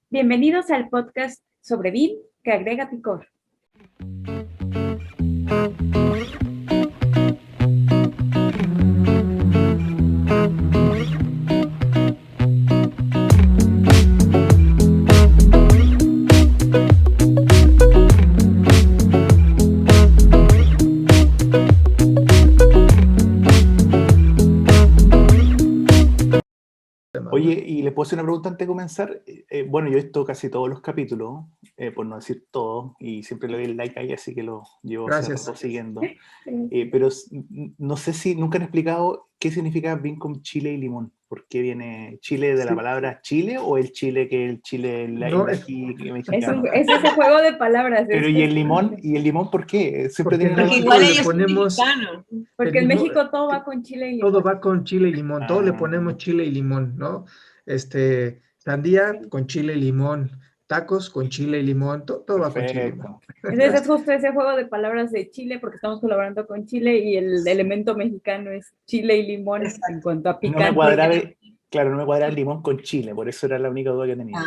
Bienvenidos al podcast sobre BIM que agrega picor. Oye, y le puedo hacer una pregunta antes de comenzar. Bueno, yo he visto casi todos los capítulos, por no decir todos, y siempre le doy el like ahí, así que lo llevo hace rato siguiendo. Pero no sé si nunca han explicado qué significa BIM con chile y limón. ¿Por qué viene Chile de la palabra Chile o el Chile que el Chile No, aquí mexicano? Es ese juego de palabras. Pero ¿y el limón por qué? Siempre tiene porque igual le ellos son ponemos mexicanos. Porque en México todo va con chile y limón. Todo va con chile y limón, todo le ponemos chile y limón, ¿no? Sandía con chile y limón, tacos con chile y limón, todo va con chile y limón. Entonces es justo ese juego de palabras de Chile, porque estamos colaborando con Chile y el elemento mexicano es chile y limón en cuanto a picante. No me cuadraba el limón con chile, por eso era la única duda que tenía.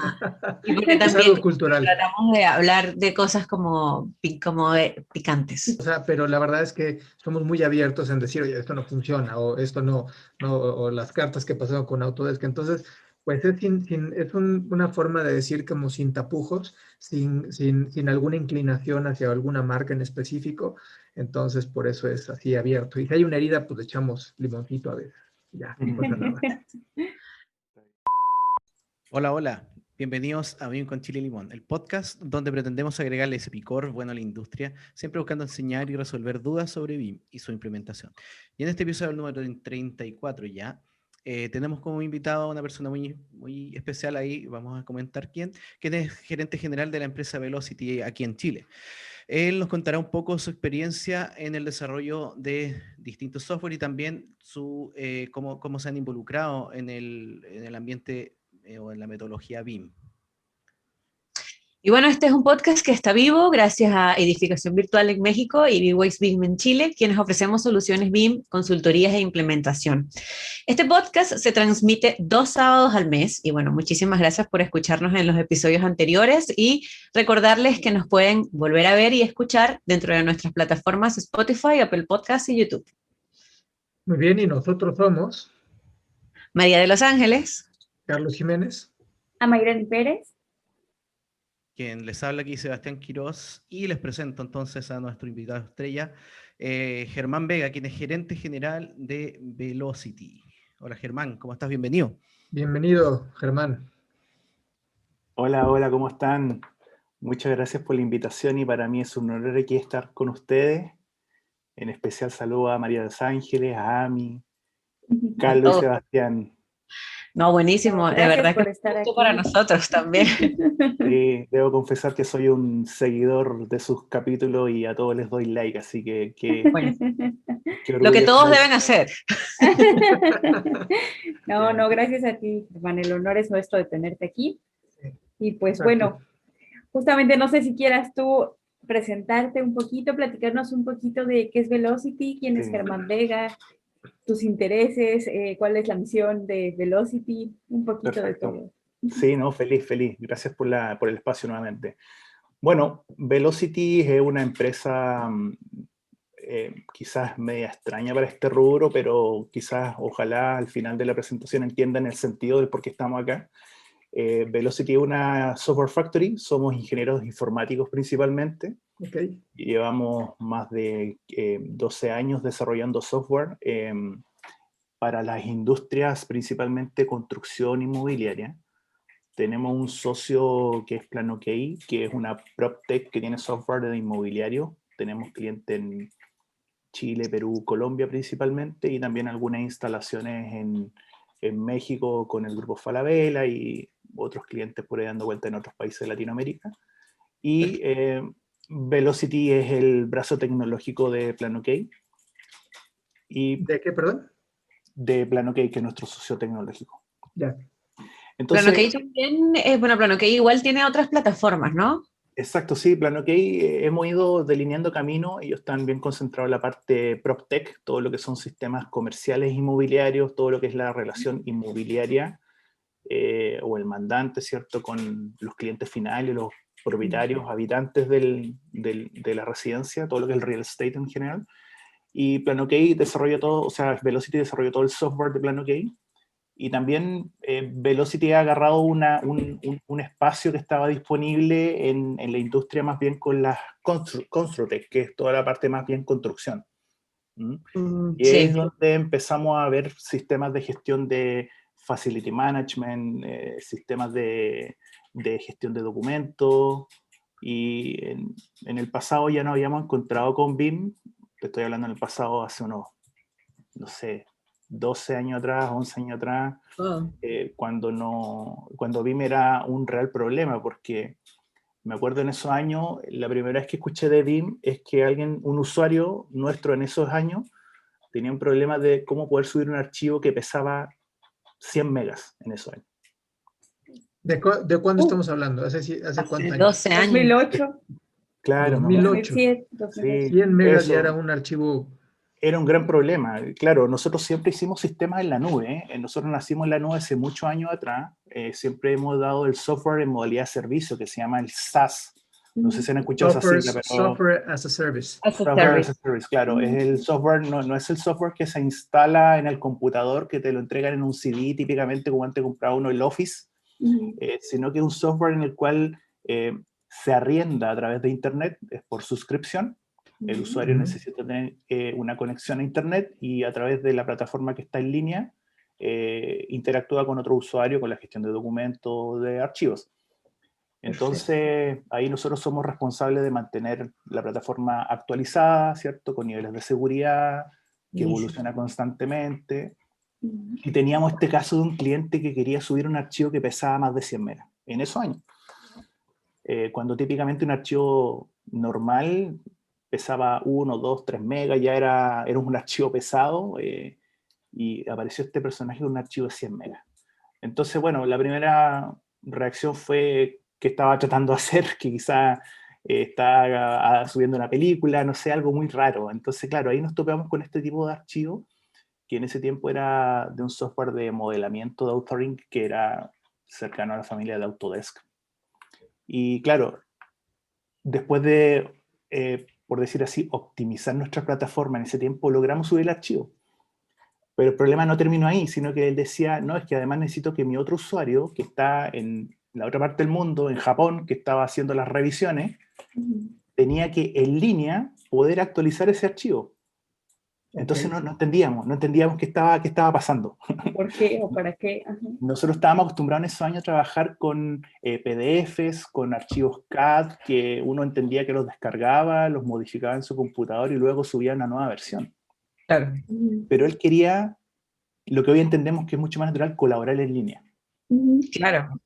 Y porque Es también algo cultural. tratamos de hablar de cosas como picantes. O sea, pero la verdad es que somos muy abiertos en decir, oye, esto no funciona, o esto no, o las cartas que pasaron con Autodesk. Entonces, pues es una forma de decir como sin tapujos, sin alguna inclinación hacia alguna marca en específico. Entonces, por eso es así abierto. Y si hay una herida, pues le echamos limoncito a veces. Ya, no pasa nada. Hola, bienvenidos a BIM con Chile y Limón, el podcast donde pretendemos agregarle ese picor bueno a la industria, siempre buscando enseñar y resolver dudas sobre BIM y su implementación. Y en este episodio, el número 34 ya, tenemos como invitado a una persona muy especial ahí, vamos a comentar quién es gerente general de la empresa Velocity aquí en Chile. Él nos contará un poco su experiencia en el desarrollo de distintos software y también cómo se han involucrado en el ambiente o en la metodología BIM. Y bueno, este es un podcast que está vivo gracias a Edificación Virtual en México y B-Ways BIM en Chile, quienes ofrecemos soluciones BIM, consultorías e implementación. Este podcast se transmite 2 sábados al mes y bueno, muchísimas gracias por escucharnos en los episodios anteriores y recordarles que nos pueden volver a ver y escuchar dentro de nuestras plataformas Spotify, Apple Podcasts y YouTube. Muy bien, y nosotros somos María de Los Ángeles, Carlos Jiménez, Amairani Pérez, quien les habla aquí, Sebastián Quirós, y les presento entonces a nuestro invitado estrella, Germán Vega, quien es gerente general de Velocity. Hola Germán, ¿cómo estás? Bienvenido. Bienvenido, Germán. Hola, ¿cómo están? Muchas gracias por la invitación y para mí es un honor aquí estar con ustedes. En especial saludo a María de Los Ángeles, a Ami, Carlos y Sebastián. No, buenísimo, de verdad por que estar aquí. para nosotros también. Sí, debo confesar que soy un seguidor de sus capítulos y a todos les doy like, así que bueno, lo que todos deben hacer. No, gracias a ti, Germán, el honor es nuestro de tenerte aquí. Y pues bueno, justamente no sé si quieras tú presentarte un poquito, platicarnos un poquito de qué es Velocity, quién es Germán Vega, tus intereses, cuál es la misión de Velocity, un poquito de todo. Sí, no, feliz. Gracias por el espacio nuevamente. Bueno, Velocity es una empresa quizás media extraña para este rubro, pero quizás, ojalá al final de la presentación entiendan el sentido del por qué estamos acá. Velocity es una software factory, somos ingenieros informáticos principalmente. Okay. Llevamos más de 12 años desarrollando software para las industrias, principalmente construcción inmobiliaria. Tenemos un socio que es PlanOK, que es una PropTech que tiene software de inmobiliario. Tenemos clientes en Chile, Perú, Colombia principalmente, y también algunas instalaciones en México con el grupo Falabella y otros clientes por ahí dando vuelta en otros países de Latinoamérica. Y Velocity es el brazo tecnológico de PlanOK. ¿De qué, perdón? De PlanOK, que es nuestro socio tecnológico. Ya. Entonces, PlanOK también, PlanOK igual tiene otras plataformas, ¿no? Exacto, sí, PlanOK hemos ido delineando camino, ellos están bien concentrados en la parte PropTech, todo lo que son sistemas comerciales inmobiliarios, todo lo que es la relación inmobiliaria o el mandante, ¿cierto?, con los clientes finales, los propietarios, habitantes de la residencia, todo lo que es el real estate en general. Y PlanOK desarrolla todo, o sea, Velocity desarrolló todo el software de PlanOK. Y también Velocity ha agarrado un espacio que estaba disponible en la industria más bien con las Construtech, que es toda la parte más bien construcción. Y Sí. es donde empezamos a ver sistemas de gestión de facility management, sistemas de gestión de documentos, y en el pasado ya nos habíamos encontrado con BIM, te estoy hablando en el pasado hace unos, no sé, 12 años atrás, 11 años atrás, cuando BIM era un real problema, porque me acuerdo en esos años, la primera vez que escuché de BIM es que un usuario nuestro en esos años, tenía un problema de cómo poder subir un archivo que pesaba 100 megas en esos años. ¿De cuándo estamos hablando? ¿Hace cuántos años? 12 años. 2008, Claro, 2008. 2007, 2008. Sí, 100 megas eso ya era un archivo. era un gran problema. Claro, nosotros siempre hicimos sistemas en la nube. Nosotros nacimos en la nube hace muchos años atrás. Siempre hemos dado el software en modalidad de servicio, que se llama el SaaS. No sé si han escuchado esa sigla, pero... Software as a Service. Software as a Service, claro. Es el software, no es el software que se instala en el computador, que te lo entregan en un CD, típicamente como antes compraba uno el Office, sino que es un software en el cual se arrienda a través de Internet, es por suscripción. El usuario necesita tener una conexión a Internet y a través de la plataforma que está en línea, interactúa con otro usuario con la gestión de documentos, de archivos. Entonces, ahí nosotros somos responsables de mantener la plataforma actualizada, ¿cierto? Con niveles de seguridad, que evoluciona constantemente. Y teníamos este caso de un cliente que quería subir un archivo que pesaba más de 100 megas, en esos años. Cuando típicamente un archivo normal pesaba 1, 2, 3 megas, ya era un archivo pesado, y apareció este personaje con un archivo de 100 megas. Entonces, bueno, la primera reacción fue que estaba tratando de hacer, que quizá estaba subiendo una película, no sé, algo muy raro. Entonces, claro, ahí nos topamos con este tipo de archivo, que en ese tiempo era de un software de modelamiento de authoring que era cercano a la familia de Autodesk. Y claro, después de, por decir así, optimizar nuestra plataforma en ese tiempo, logramos subir el archivo. Pero el problema no terminó ahí, sino que él decía, no, es que además necesito que mi otro usuario, que está en la otra parte del mundo, en Japón, que estaba haciendo las revisiones, tenía que en línea poder actualizar ese archivo. Entonces no entendíamos qué estaba pasando. ¿Por qué o para qué? Ajá. Nosotros estábamos acostumbrados en esos años a trabajar con PDFs, con archivos CAD, que uno entendía que los descargaba, los modificaba en su computador y luego subía una nueva versión. Claro. Pero él quería, lo que hoy entendemos que es mucho más natural, colaborar en línea. Claro.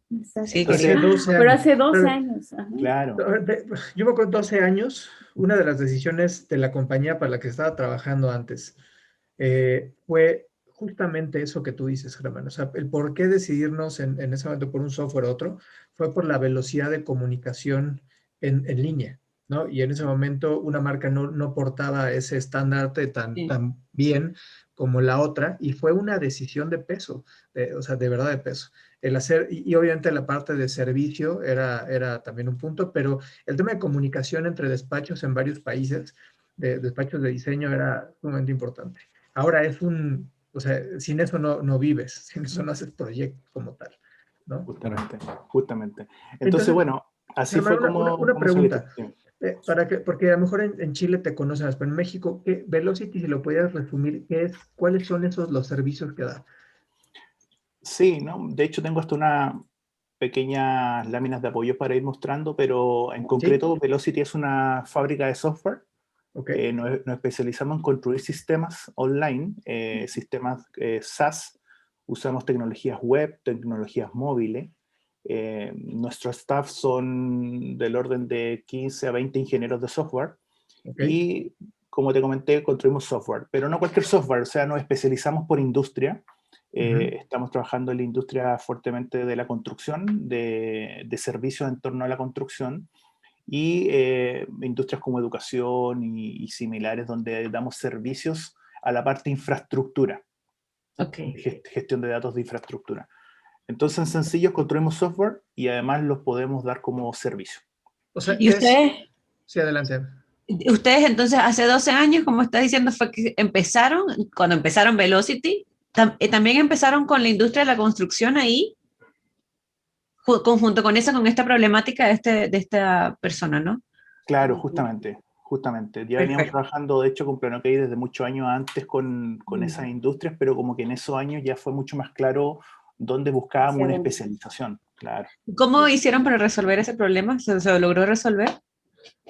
Sí, Hace 12 años. Pero hace 12 años. Ajá. Claro. Yo me acuerdo 12 años, una de las decisiones de la compañía para la que estaba trabajando antes fue justamente eso que tú dices, Germán. O sea, el por qué decidirnos en ese momento por un software u otro fue por la velocidad de comunicación en línea, ¿no? Y en ese momento una marca no portaba ese estandarte tan bien como la otra, y fue una decisión de peso, o sea, de verdad de peso. El hacer, y obviamente la parte de servicio era también un punto, pero el tema de comunicación entre despachos en varios países, despachos de diseño, era sumamente importante. Ahora o sea, sin eso no vives, sin eso no haces proyecto como tal, ¿no? Justamente. Entonces, bueno, así Germán, fue como... una pregunta, porque a lo mejor en Chile te conocen, pero en México, Velocity, si lo pudieras resumir, ¿cuáles son los servicios que da? Sí, ¿no? De hecho tengo hasta unas pequeñas láminas de apoyo para ir mostrando, pero en concreto Velocity es una fábrica de software. Okay. Nos especializamos en construir sistemas online, sistemas SaaS. Usamos tecnologías web, tecnologías móviles. Nuestro staff son del orden de 15 a 20 ingenieros de software. Okay. Y como te comenté, construimos software, pero no cualquier software, o sea, nos especializamos por industria. Estamos trabajando en la industria fuertemente de la construcción, de servicios en torno a la construcción, y industrias como educación y similares, donde damos servicios a la parte de infraestructura, gestión de datos de infraestructura. Entonces, en sencillo, construimos software y además los podemos dar como servicio. O sea, ¿Y ustedes? Sí, adelante. Ustedes entonces hace 12 años, como está diciendo, fue que empezaron, cuando empezaron Velocity, también empezaron con la industria de la construcción ahí, conjunto con esa, con esta problemática de esta persona, ¿no? Claro, justamente. Ya veníamos Perfecto. trabajando, de hecho, con PlanoK desde muchos años antes con esas industrias, pero como que en esos años ya fue mucho más claro dónde buscábamos Hacia una dónde. especialización, claro. ¿Cómo hicieron para resolver ese problema? ¿Se logró resolver?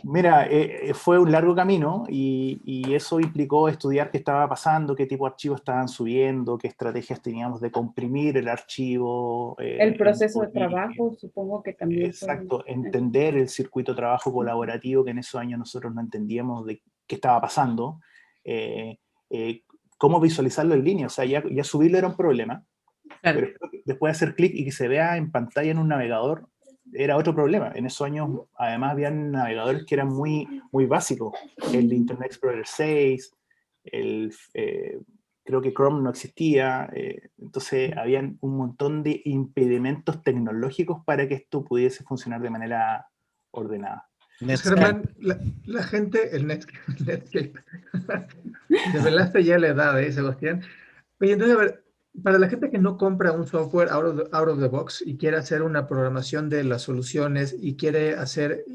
Mira, fue un largo camino y eso implicó estudiar qué estaba pasando, qué tipo de archivos estaban subiendo, qué estrategias teníamos de comprimir el archivo. El proceso de y- trabajo, supongo que también fue. Exacto, entender el circuito de trabajo colaborativo que en esos años nosotros no entendíamos de qué estaba pasando, eh, cómo visualizarlo en línea, o sea, ya subirlo era un problema, Claro. pero después de hacer clic y que se vea en pantalla en un navegador, era otro problema. En esos años, además, habían navegadores que eran muy básicos. El de Internet Explorer 6, creo que Chrome no existía. Entonces, habían un montón de impedimentos tecnológicos para que esto pudiese funcionar de manera ordenada. Pues, Netscape. Germán, la gente, el Netscape, develaste ya la edad, Sebastián. Oye, entonces, a ver, para la gente que no compra un software out of the box y quiere hacer una programación de las soluciones y quiere hacer,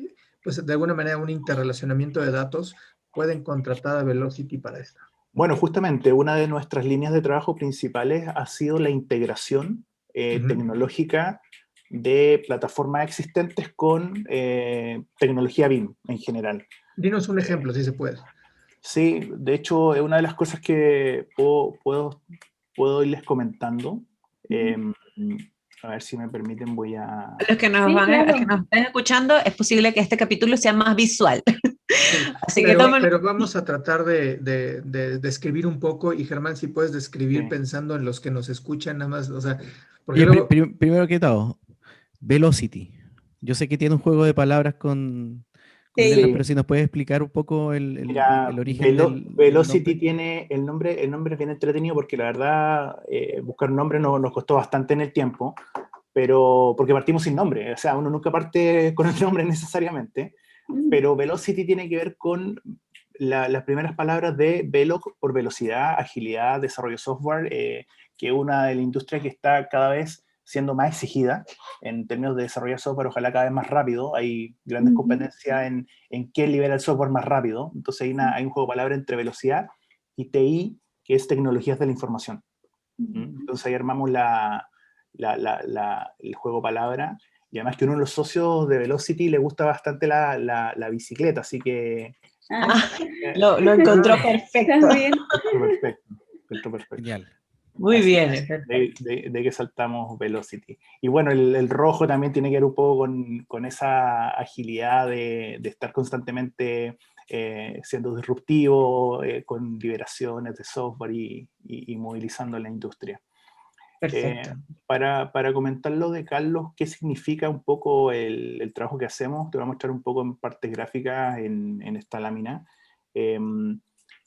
pues, de alguna manera un interrelacionamiento de datos, pueden contratar a Velocity para esto. Bueno, justamente una de nuestras líneas de trabajo principales ha sido la integración tecnológica de plataformas existentes con tecnología BIM en general. Dinos un ejemplo, si se puede. Sí, de hecho, es una de las cosas que puedo irles comentando. A ver si me permiten, voy a... Los que nos Sí, claro. que nos estén escuchando, es posible que este capítulo sea más visual. Sí, Así que pero vamos a tratar de describir un poco, y Germán, si puedes describir Sí. pensando en los que nos escuchan nada más, o sea, porque Oye, luego... primero que todo, Velocity. Yo sé que tiene un juego de palabras con Sí. letras, pero si nos puedes explicar un poco Mira, el origen del Velocity nombre. tiene el nombre es bien entretenido porque la verdad buscar un nombre nos costó bastante en el tiempo, pero porque partimos sin nombre, o sea, uno nunca parte con el nombre necesariamente, pero Velocity tiene que ver con las primeras palabras de Velo por velocidad, agilidad, desarrollo de software, que es una de las industrias que está cada vez siendo más exigida en términos de desarrollar software, ojalá cada vez más rápido. Hay grandes competencias en quién libera el software más rápido. Entonces hay un juego de palabras entre velocidad y TI, que es tecnologías de la información. Entonces ahí armamos el juego palabra. Y además que uno de los socios de Velocity le gusta bastante la bicicleta, así que... Lo encontró perfecto. Está bien. Perfecto. Genial. Muy Así bien. de que saltamos Velocity. Y bueno, el rojo también tiene que ver un poco con esa agilidad de estar constantemente siendo disruptivo, con liberaciones de software y movilizando la industria. Perfecto. Para comentar lo de Carlos, ¿qué significa un poco el trabajo que hacemos? Te voy a mostrar un poco en partes gráficas en esta lámina.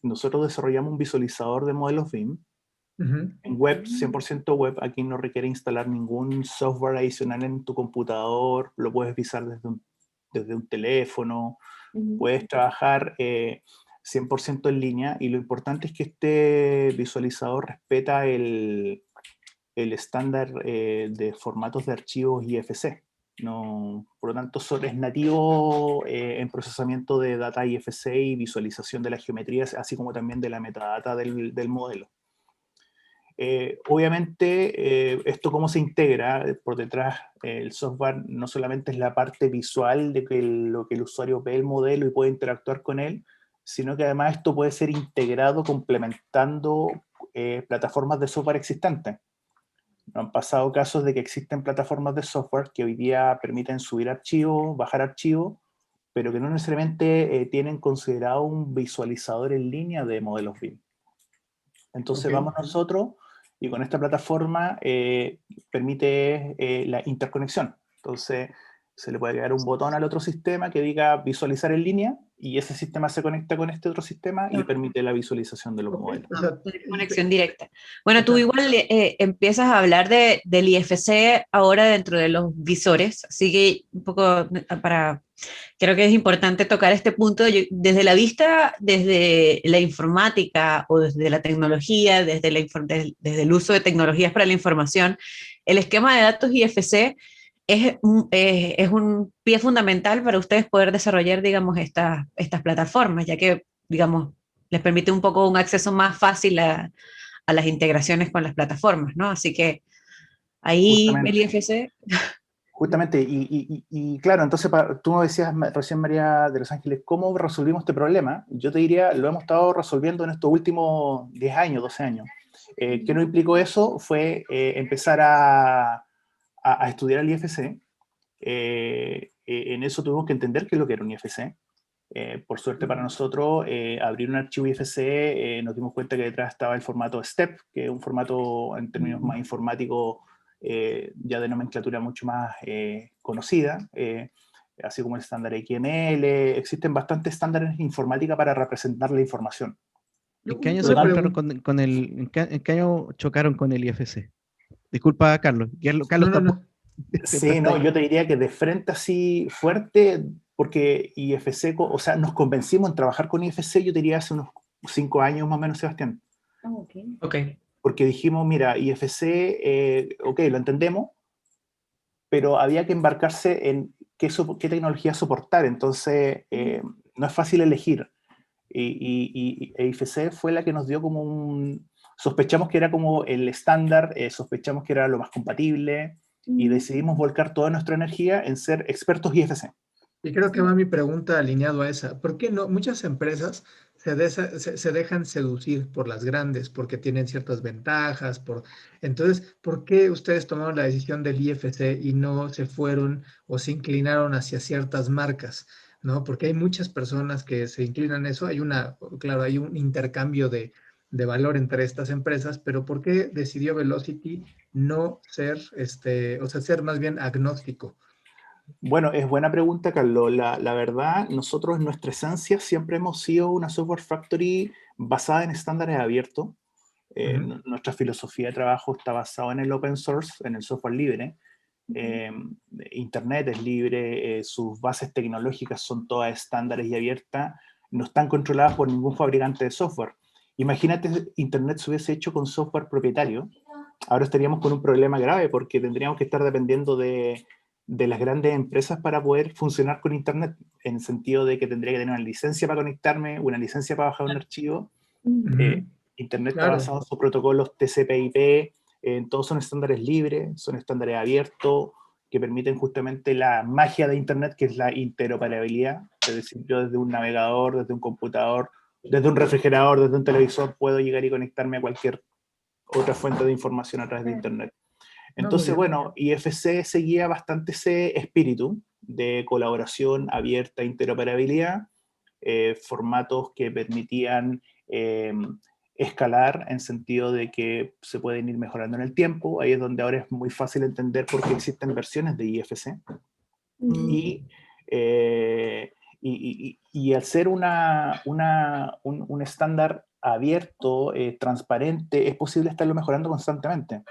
Nosotros desarrollamos un visualizador de modelos BIM. En web, 100% web, aquí no requiere instalar ningún software adicional en tu computador, lo puedes visar desde un teléfono, puedes trabajar 100% en línea, y lo importante es que este visualizador respeta el estándar de formatos de archivos IFC. No, por lo tanto, es nativo en procesamiento de data IFC y visualización de las geometrías, así como también de la metadata del modelo. Obviamente, esto cómo se integra por detrás, el software no solamente es la parte visual de lo que el usuario ve el modelo y puede interactuar con él, sino que además esto puede ser integrado complementando plataformas de software existentes. Han pasado casos de que existen plataformas de software que hoy día permiten subir archivos, bajar archivos, pero que no necesariamente tienen considerado un visualizador en línea de modelos BIM. Entonces vamos nosotros y con esta plataforma permite la interconexión. Entonces se le puede agregar un botón al otro sistema que diga visualizar en línea y ese sistema se conecta con este otro sistema y permite la visualización de los modelos. O sea, Conexión directa. Bueno, tú igual empiezas a hablar del IFC ahora dentro de los visores, así que un poco creo que es importante tocar este punto desde la vista, desde la informática o desde la tecnología, desde el uso de tecnologías para la información. El esquema de datos IFC es un pie fundamental para ustedes poder desarrollar, digamos, estas plataformas, ya que, digamos, les permite un poco un acceso más fácil a las integraciones con las plataformas, ¿no? Así que ahí el IFC... Justamente, y claro, entonces tú me decías recién, María de Los Ángeles, ¿cómo resolvimos este problema? Yo te diría, lo hemos estado resolviendo en estos últimos 10 años, 12 años. ¿Qué nos implicó eso? Fue empezar a estudiar el IFC. En eso tuvimos que entender qué es lo que era un IFC. Por suerte para nosotros, abrir un archivo IFC, nos dimos cuenta que detrás estaba el formato STEP, que es un formato en términos más informáticos, ya de nomenclatura mucho más conocida, así como el estándar XML. Existen bastantes estándares de informática para representar la información. ¿En qué año se encontraron en qué año chocaron con el IFC? Disculpa, Carlos. Carlos no. Sí, no, yo te diría que de frente así fuerte, porque IFC, o sea, nos convencimos en trabajar con IFC, yo diría hace unos 5 años más o menos, Sebastián. Ok. Porque dijimos, mira, IFC, ok, lo entendemos, pero había que embarcarse en qué tecnología soportar, entonces no es fácil elegir. Y IFC fue la que nos dio como sospechamos que era como el estándar, sospechamos que era lo más compatible, y decidimos volcar toda nuestra energía en ser expertos IFC. Y creo que va mi pregunta alineado a esa. ¿Por qué no? Muchas empresas se dejan seducir por las grandes porque tienen ciertas ventajas. Entonces, ¿por qué ustedes tomaron la decisión del IFC y no se fueron o se inclinaron hacia ciertas marcas? ¿No? Porque hay muchas personas que se inclinan a eso. Claro, hay un intercambio de valor entre estas empresas, pero ¿por qué decidió Velocity no ser, o sea, ser más bien agnóstico? Bueno, es buena pregunta, Carlos. La verdad, nosotros en nuestra esencia siempre hemos sido una software factory basada en estándares abiertos. Nuestra filosofía de trabajo está basada en el open source, en el software libre. Internet es libre, sus bases tecnológicas son todas estándares y abiertas, no están controladas por ningún fabricante de software. Imagínate, Internet se hubiese hecho con software propietario, ahora estaríamos con un problema grave porque tendríamos que estar dependiendo de las grandes empresas para poder funcionar con Internet, en el sentido de que tendría que tener una licencia para conectarme, una licencia para bajar un archivo. Internet está basado en sus protocolos TCP/IP, todos son estándares libres, son estándares abiertos, que permiten justamente la magia de Internet, que es la interoperabilidad. Es decir, yo desde un navegador, desde un computador, desde un refrigerador, desde un televisor, puedo llegar y conectarme a cualquier otra fuente de información a través de Internet. Entonces, bueno, IFC seguía bastante ese espíritu de colaboración abierta, interoperabilidad, formatos que permitían escalar en sentido de que se pueden ir mejorando en el tiempo. Ahí es donde ahora es muy fácil entender por qué existen versiones de IFC. Y al ser un estándar abierto, transparente, es posible estarlo mejorando constantemente.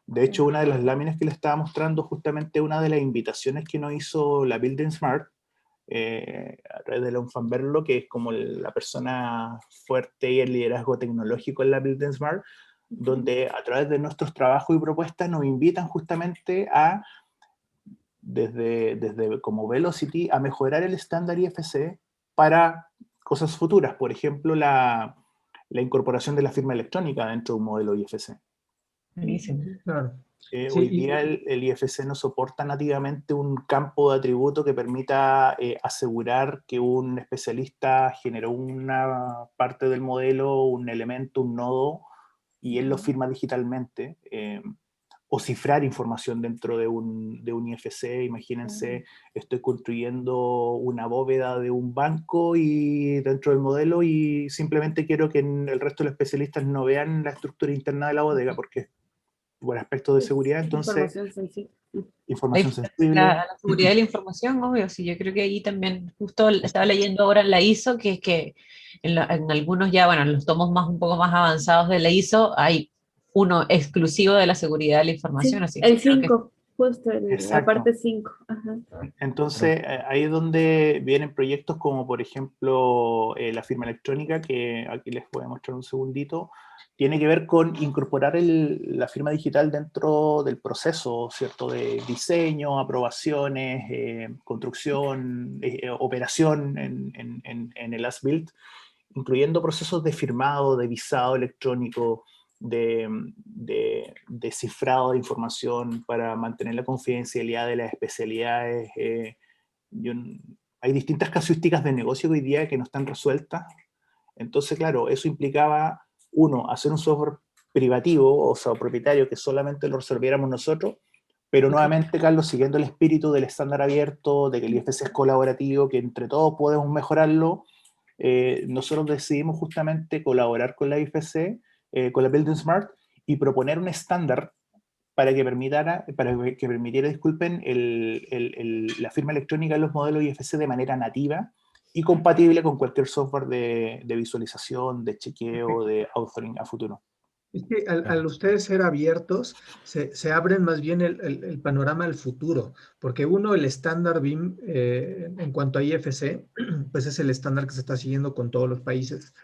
De hecho, una de las láminas que le estaba mostrando, justamente una de las invitaciones que nos hizo la Building Smart, a través de Leon Van Berlo, que es como la persona fuerte y el liderazgo tecnológico en la Building Smart, donde a través de nuestros trabajos y propuestas nos invitan justamente a, desde como Velocity, a mejorar el estándar IFC para cosas futuras. Por ejemplo, la incorporación de la firma electrónica dentro de un modelo IFC. Claro. Hoy día el IFC no soporta nativamente un campo de atributo que permita asegurar que un especialista generó una parte del modelo, un elemento, un nodo, y él lo firma digitalmente. O cifrar información dentro de un IFC. Imagínense, estoy construyendo una bóveda de un banco y dentro del modelo, y simplemente quiero que el resto de los especialistas no vean la estructura interna de la bodega porque por aspectos de seguridad, entonces Información sensible. información sensible. La seguridad de la información, obvio, sí, yo creo que ahí también, justo estaba leyendo ahora en la ISO, que es que en algunos ya, bueno, en los tomos un poco más avanzados de la ISO, hay uno exclusivo de la seguridad de la información, Sí, así que el creo que 5, justo la Exacto. parte 5. Ajá. Entonces, ahí es donde vienen proyectos como, por ejemplo, la firma electrónica, que aquí les voy a mostrar un segundito, tiene que ver con incorporar la firma digital dentro del proceso, ¿cierto? De diseño, aprobaciones, construcción, operación en el as-built, incluyendo procesos de firmado, de visado electrónico, de cifrado de información para mantener la confidencialidad de las especialidades. Hay distintas casuísticas de negocio hoy día que no están resueltas. Entonces, claro, eso implicaba, uno, hacer un software privativo, o sea, propietario, que solamente lo resolviéramos nosotros, pero nuevamente, Carlos, siguiendo el espíritu del estándar abierto, de que el IFC es colaborativo, que entre todos podemos mejorarlo, nosotros decidimos justamente colaborar con la IFC, con la Building Smart, y proponer un estándar para que permitiera, disculpen, la firma electrónica de los modelos IFC de manera nativa y compatible con cualquier software de visualización, de chequeo, de authoring a futuro. Es que al ustedes ser abiertos, se abren más bien el panorama al futuro, porque uno, el estándar BIM, en cuanto a IFC, pues es el estándar que se está siguiendo con todos los países.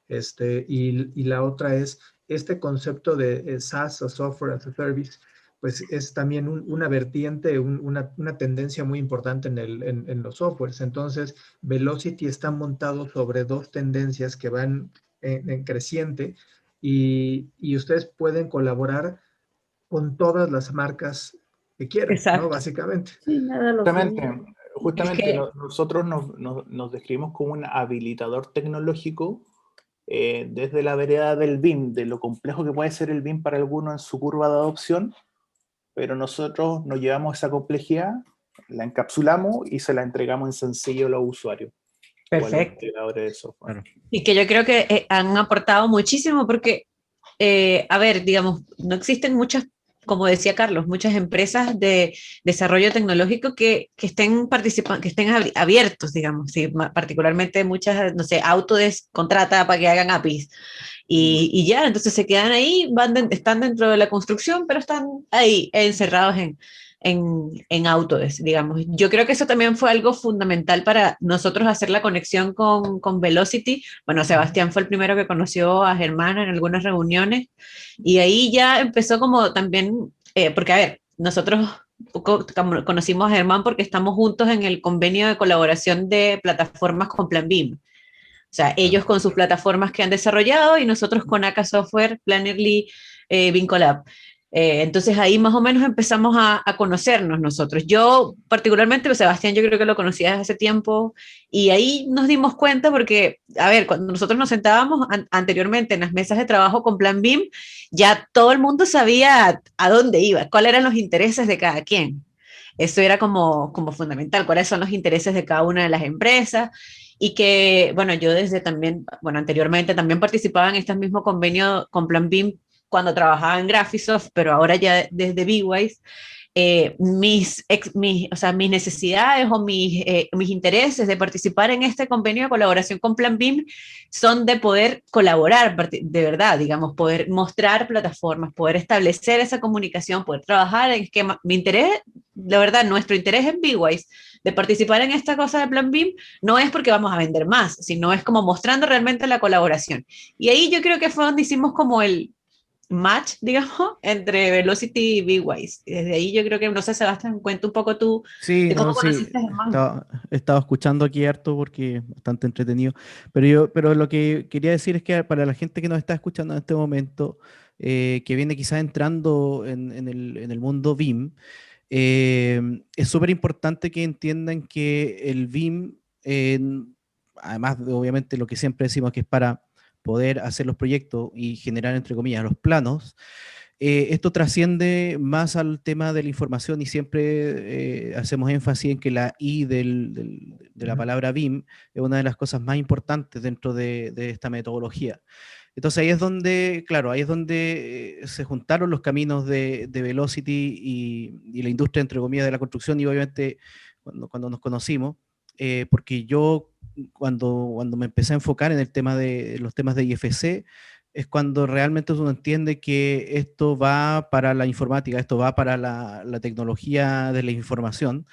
Y la otra es este concepto de SaaS o Software as a Service, pues es también una vertiente, una tendencia muy importante en los softwares. Entonces, Velocity está montado sobre dos tendencias que van en creciente, y ustedes pueden colaborar con todas las marcas que quieran, exacto. ¿no? Básicamente. Sí, nada lo Justamente Es que, nosotros nos describimos como un habilitador tecnológico desde la vereda del BIM, de lo complejo que puede ser el BIM para algunos en su curva de adopción, pero nosotros nos llevamos esa complejidad, la encapsulamos y se la entregamos en sencillo a los usuarios. O a los perfecto. integradores de software. Claro. Y que yo creo que han aportado muchísimo porque, a ver, digamos, no existen muchas, como decía Carlos, muchas empresas de desarrollo tecnológico que estén participando, que estén abiertos, digamos, sí, particularmente muchas, no sé, Autodesk contrata para que hagan APIs. Y ya, entonces se quedan ahí, están dentro de la construcción, pero están ahí encerrados en Autodesk, digamos. Yo creo que eso también fue algo fundamental para nosotros hacer la conexión con Velocity. Bueno, Sebastián fue el primero que conoció a Germán en algunas reuniones y ahí ya empezó como también, porque a ver, nosotros conocimos a Germán porque estamos juntos en el convenio de colaboración de plataformas con Plan BIM. O sea, ellos con sus plataformas que han desarrollado y nosotros con AK Software, Plannerly, BIM Collab. Entonces ahí más o menos empezamos a conocernos nosotros. Yo particularmente, pues Sebastián, yo creo que lo conocía desde hace tiempo y ahí nos dimos cuenta porque, a ver, cuando nosotros nos sentábamos anteriormente en las mesas de trabajo con Plan BIM, ya todo el mundo sabía a dónde iba, cuáles eran los intereses de cada quien. Eso era como fundamental, cuáles son los intereses de cada una de las empresas y que, bueno, yo desde también, bueno, anteriormente también participaba en este mismo convenio con Plan BIM cuando trabajaba en Graphisoft, pero ahora ya desde BWise, o sea, mis necesidades o mis intereses de participar en este convenio de colaboración con Plan BIM son de poder colaborar de verdad, digamos, poder mostrar plataformas, poder establecer esa comunicación, poder trabajar en esquema. Mi interés, la verdad, nuestro interés en BWise de participar en esta cosa de Plan BIM no es porque vamos a vender más, sino es como mostrando realmente la colaboración. Y ahí yo creo que fue donde hicimos como el match, digamos, entre Velocity y BWise. Y desde ahí yo creo que, no sé, Sebastián, cuenta un poco tú Sí, de cómo no, sí, conociste a Germán. he estado escuchando aquí harto porque es bastante entretenido, pero lo que quería decir es que para la gente que nos está escuchando en este momento, que viene quizás entrando en el mundo BIM, es súper importante que entiendan que el BIM, además de obviamente lo que siempre decimos que es para poder hacer los proyectos y generar, entre comillas, los planos, esto trasciende más al tema de la información y siempre hacemos énfasis en que la I de la palabra BIM es una de las cosas más importantes dentro de esta metodología. Entonces ahí es donde, claro, ahí es donde se juntaron los caminos de Velocity y la industria, entre comillas, de la construcción, y obviamente cuando nos conocimos, porque yo cuando me empecé a enfocar en el tema de los temas de IFC, es cuando realmente uno entiende que esto va para la informática, esto va para la tecnología de la información.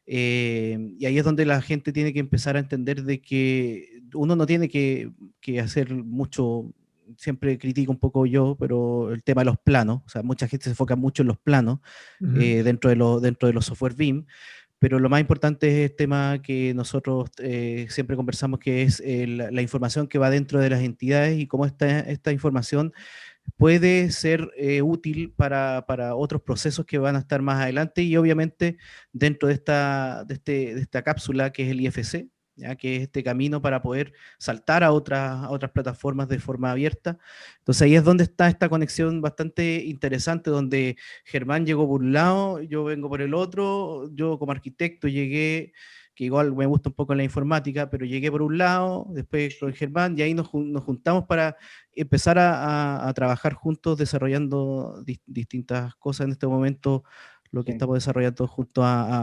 Y ahí es donde la gente tiene que empezar a entender de que uno no tiene que hacer mucho. Siempre critico un poco yo, pero el tema de los planos, o sea, mucha gente se enfoca mucho en los planos dentro de los software BIM, pero lo más importante es el tema que nosotros siempre conversamos, que es la información que va dentro de las entidades y cómo esta información puede ser útil para otros procesos que van a estar más adelante, y obviamente dentro de esta cápsula que es el IFC, ¿ya? Que es este camino para poder saltar a otras plataformas de forma abierta. Entonces ahí es donde está esta conexión bastante interesante, donde Germán llegó por un lado, yo vengo por el otro, yo como arquitecto llegué, que igual me gusta un poco la informática, pero llegué por un lado, después con Germán, y ahí nos juntamos para empezar a trabajar juntos desarrollando distintas cosas. En este momento lo que estamos desarrollando junto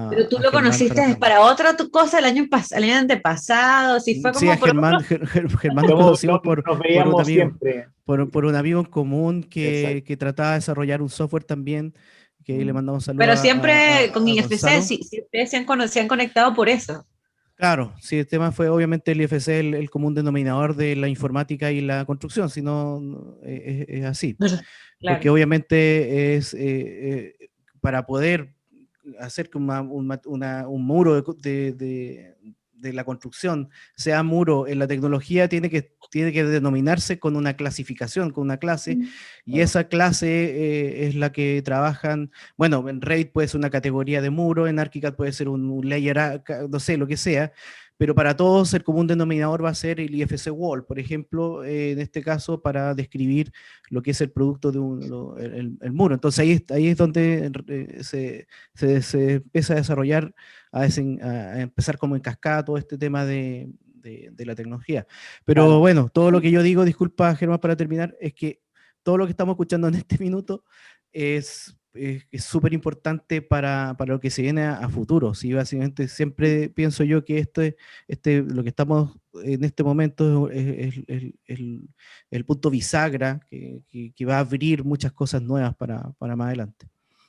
Pero tú a lo Germán conociste para otra cosa el año antepasado, si fue Sí, como a por Germán, otro. Germán nos conocimos Nos por un veíamos amigo, siempre. por un amigo en común Exacto. que trataba de desarrollar un software también, que ahí le mandamos Pero saludos siempre con a IFC, Gonzalo. si ustedes se han conectado por eso. Claro, sí, el tema fue obviamente el IFC, el común denominador de la informática y la construcción, si no, es así. Porque Claro. obviamente es para poder hacer que un muro de la construcción sea muro en la tecnología, tiene que denominarse con una clasificación, con una clase, y esa clase es la que trabajan, bueno, en Revit puede ser una categoría de muro, en ArchiCAD puede ser un layer, no sé, lo que sea, pero para todos el común denominador va a ser el IFC Wall, por ejemplo, en este caso para describir lo que es el producto de el muro. Entonces ahí es donde se empieza a desarrollar, a empezar como en cascada todo este tema de la tecnología. Pero Claro. bueno, todo lo que yo digo, disculpa Germán para terminar, es que todo lo que estamos escuchando en este minuto es súper importante para lo que se viene a futuro. ¿Sí? Básicamente siempre pienso yo que lo que estamos en este momento es el punto bisagra que va a abrir muchas cosas nuevas para más adelante.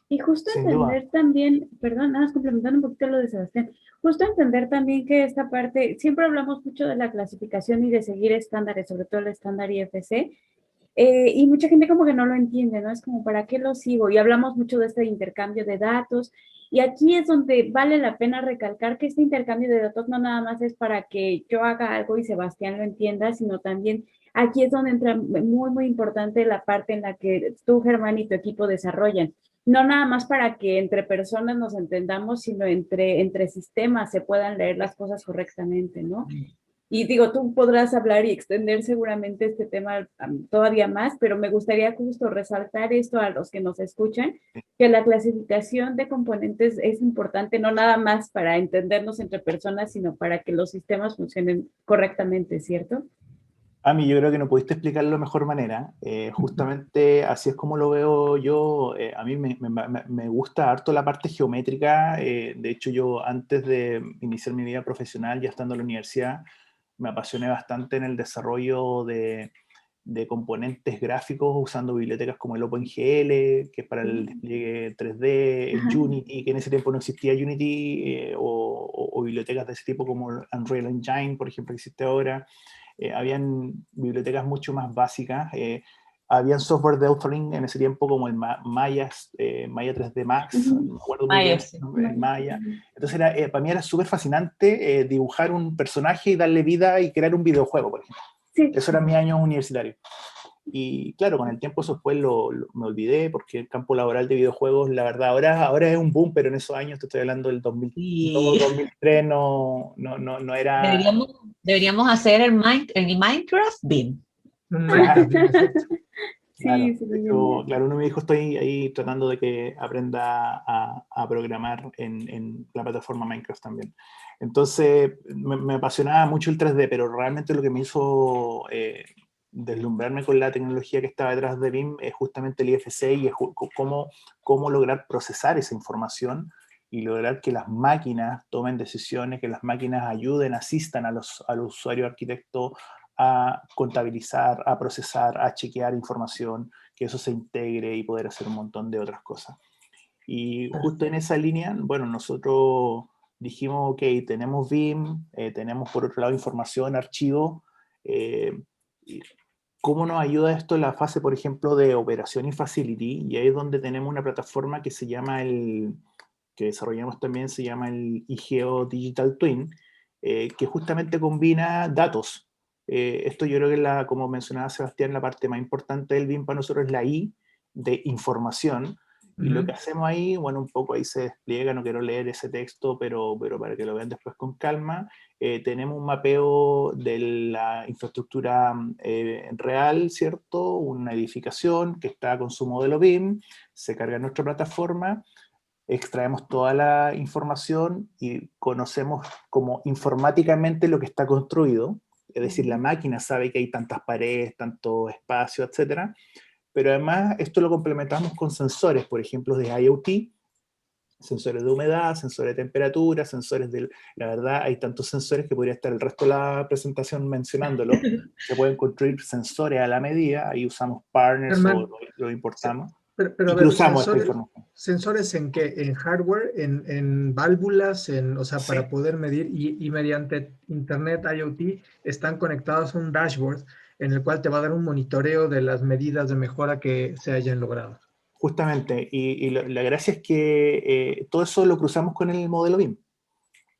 Y justo Sin duda. entender también, perdón, nada más complementando un poquito lo de Sebastián, justo entender también que esta parte, siempre hablamos mucho de la clasificación y de seguir estándares, sobre todo el estándar IFC, y mucha gente como que no lo entiende, ¿no? Es como, ¿para qué lo sigo? Y hablamos mucho de este intercambio de datos, y aquí es donde vale la pena recalcar que este intercambio de datos no nada más es para que yo haga algo y Sebastián lo entienda, sino también aquí es donde entra muy, muy importante la parte en la que tú, Germán, y tu equipo desarrollan. No nada más para que entre personas nos entendamos, sino entre sistemas se puedan leer las cosas correctamente, ¿no? Y digo, tú podrás hablar y extender seguramente este tema todavía más, pero me gustaría justo resaltar esto a los que nos escuchan, que la clasificación de componentes es importante no nada más para entendernos entre personas, sino para que los sistemas funcionen correctamente, ¿cierto? Ami, yo creo que no pudiste explicarlo de mejor manera. Justamente así es como lo veo yo. A mí me gusta harto la parte geométrica. De hecho, yo antes de iniciar mi vida profesional, ya estando en la universidad, me apasioné bastante en el desarrollo de componentes gráficos usando bibliotecas como el OpenGL, que es para el despliegue 3D, el Unity, que en ese tiempo no existía Unity, o bibliotecas de ese tipo como Unreal Engine, por ejemplo, que existe ahora. Habían bibliotecas mucho más básicas. Habían software de authoring en ese tiempo como el Maya 3D Max, no me acuerdo muy bien el nombre, el Maya. Entonces para mí era súper fascinante dibujar un personaje y darle vida y crear un videojuego, por ejemplo. Sí. Eso era mi año universitario. Y claro, con el tiempo eso después me olvidé, porque el campo laboral de videojuegos, la verdad, ahora es un boom, pero en esos años, te estoy hablando del 2002, 2003, no era... Deberíamos hacer el Minecraft BIM. Claro, sí, claro, uno me dijo, estoy ahí tratando de que aprenda a programar en la plataforma Minecraft también. Entonces, me apasionaba mucho el 3D, pero realmente lo que me hizo deslumbrarme con la tecnología que estaba detrás de BIM es justamente el IFC y es cómo lograr procesar esa información y lograr que las máquinas tomen decisiones, que las máquinas ayuden, asistan al usuario arquitecto a contabilizar, a procesar, a chequear información, que eso se integre y poder hacer un montón de otras cosas. Y justo en esa línea, bueno, nosotros dijimos, ok, tenemos BIM, tenemos por otro lado información, archivo, ¿cómo nos ayuda esto en la fase, por ejemplo, de operación y facility? Y ahí es donde tenemos una plataforma que se llama que desarrollamos también, se llama el IGEO Digital Twin, que justamente combina datos. Esto yo creo que, como mencionaba Sebastián, la parte más importante del BIM para nosotros es la I de información. Y lo que hacemos ahí, bueno, un poco ahí se despliega, no quiero leer ese texto, pero para que lo vean después con calma. Tenemos un mapeo de la infraestructura real, ¿cierto? Una edificación que está con su modelo BIM, se carga en nuestra plataforma, extraemos toda la información y conocemos como informáticamente lo que está construido, es decir, la máquina sabe que hay tantas paredes, tanto espacio, etcétera. Pero además esto lo complementamos con sensores, por ejemplo, de IoT, sensores de humedad, sensores de temperatura, sensores de... La verdad, hay tantos sensores que podría estar el resto de la presentación mencionándolo. Se pueden construir sensores a la medida, ahí usamos partners Germán, o lo importamos. pero Y a ver, cruzamos esta información. ¿sensores en qué? ¿En hardware? ¿En válvulas? O sea, Sí. para poder medir y mediante Internet IoT están conectados a un dashboard en el cual te va a dar un monitoreo de las medidas de mejora que se hayan logrado. Justamente, y la gracia es que todo eso lo cruzamos con el modelo BIM.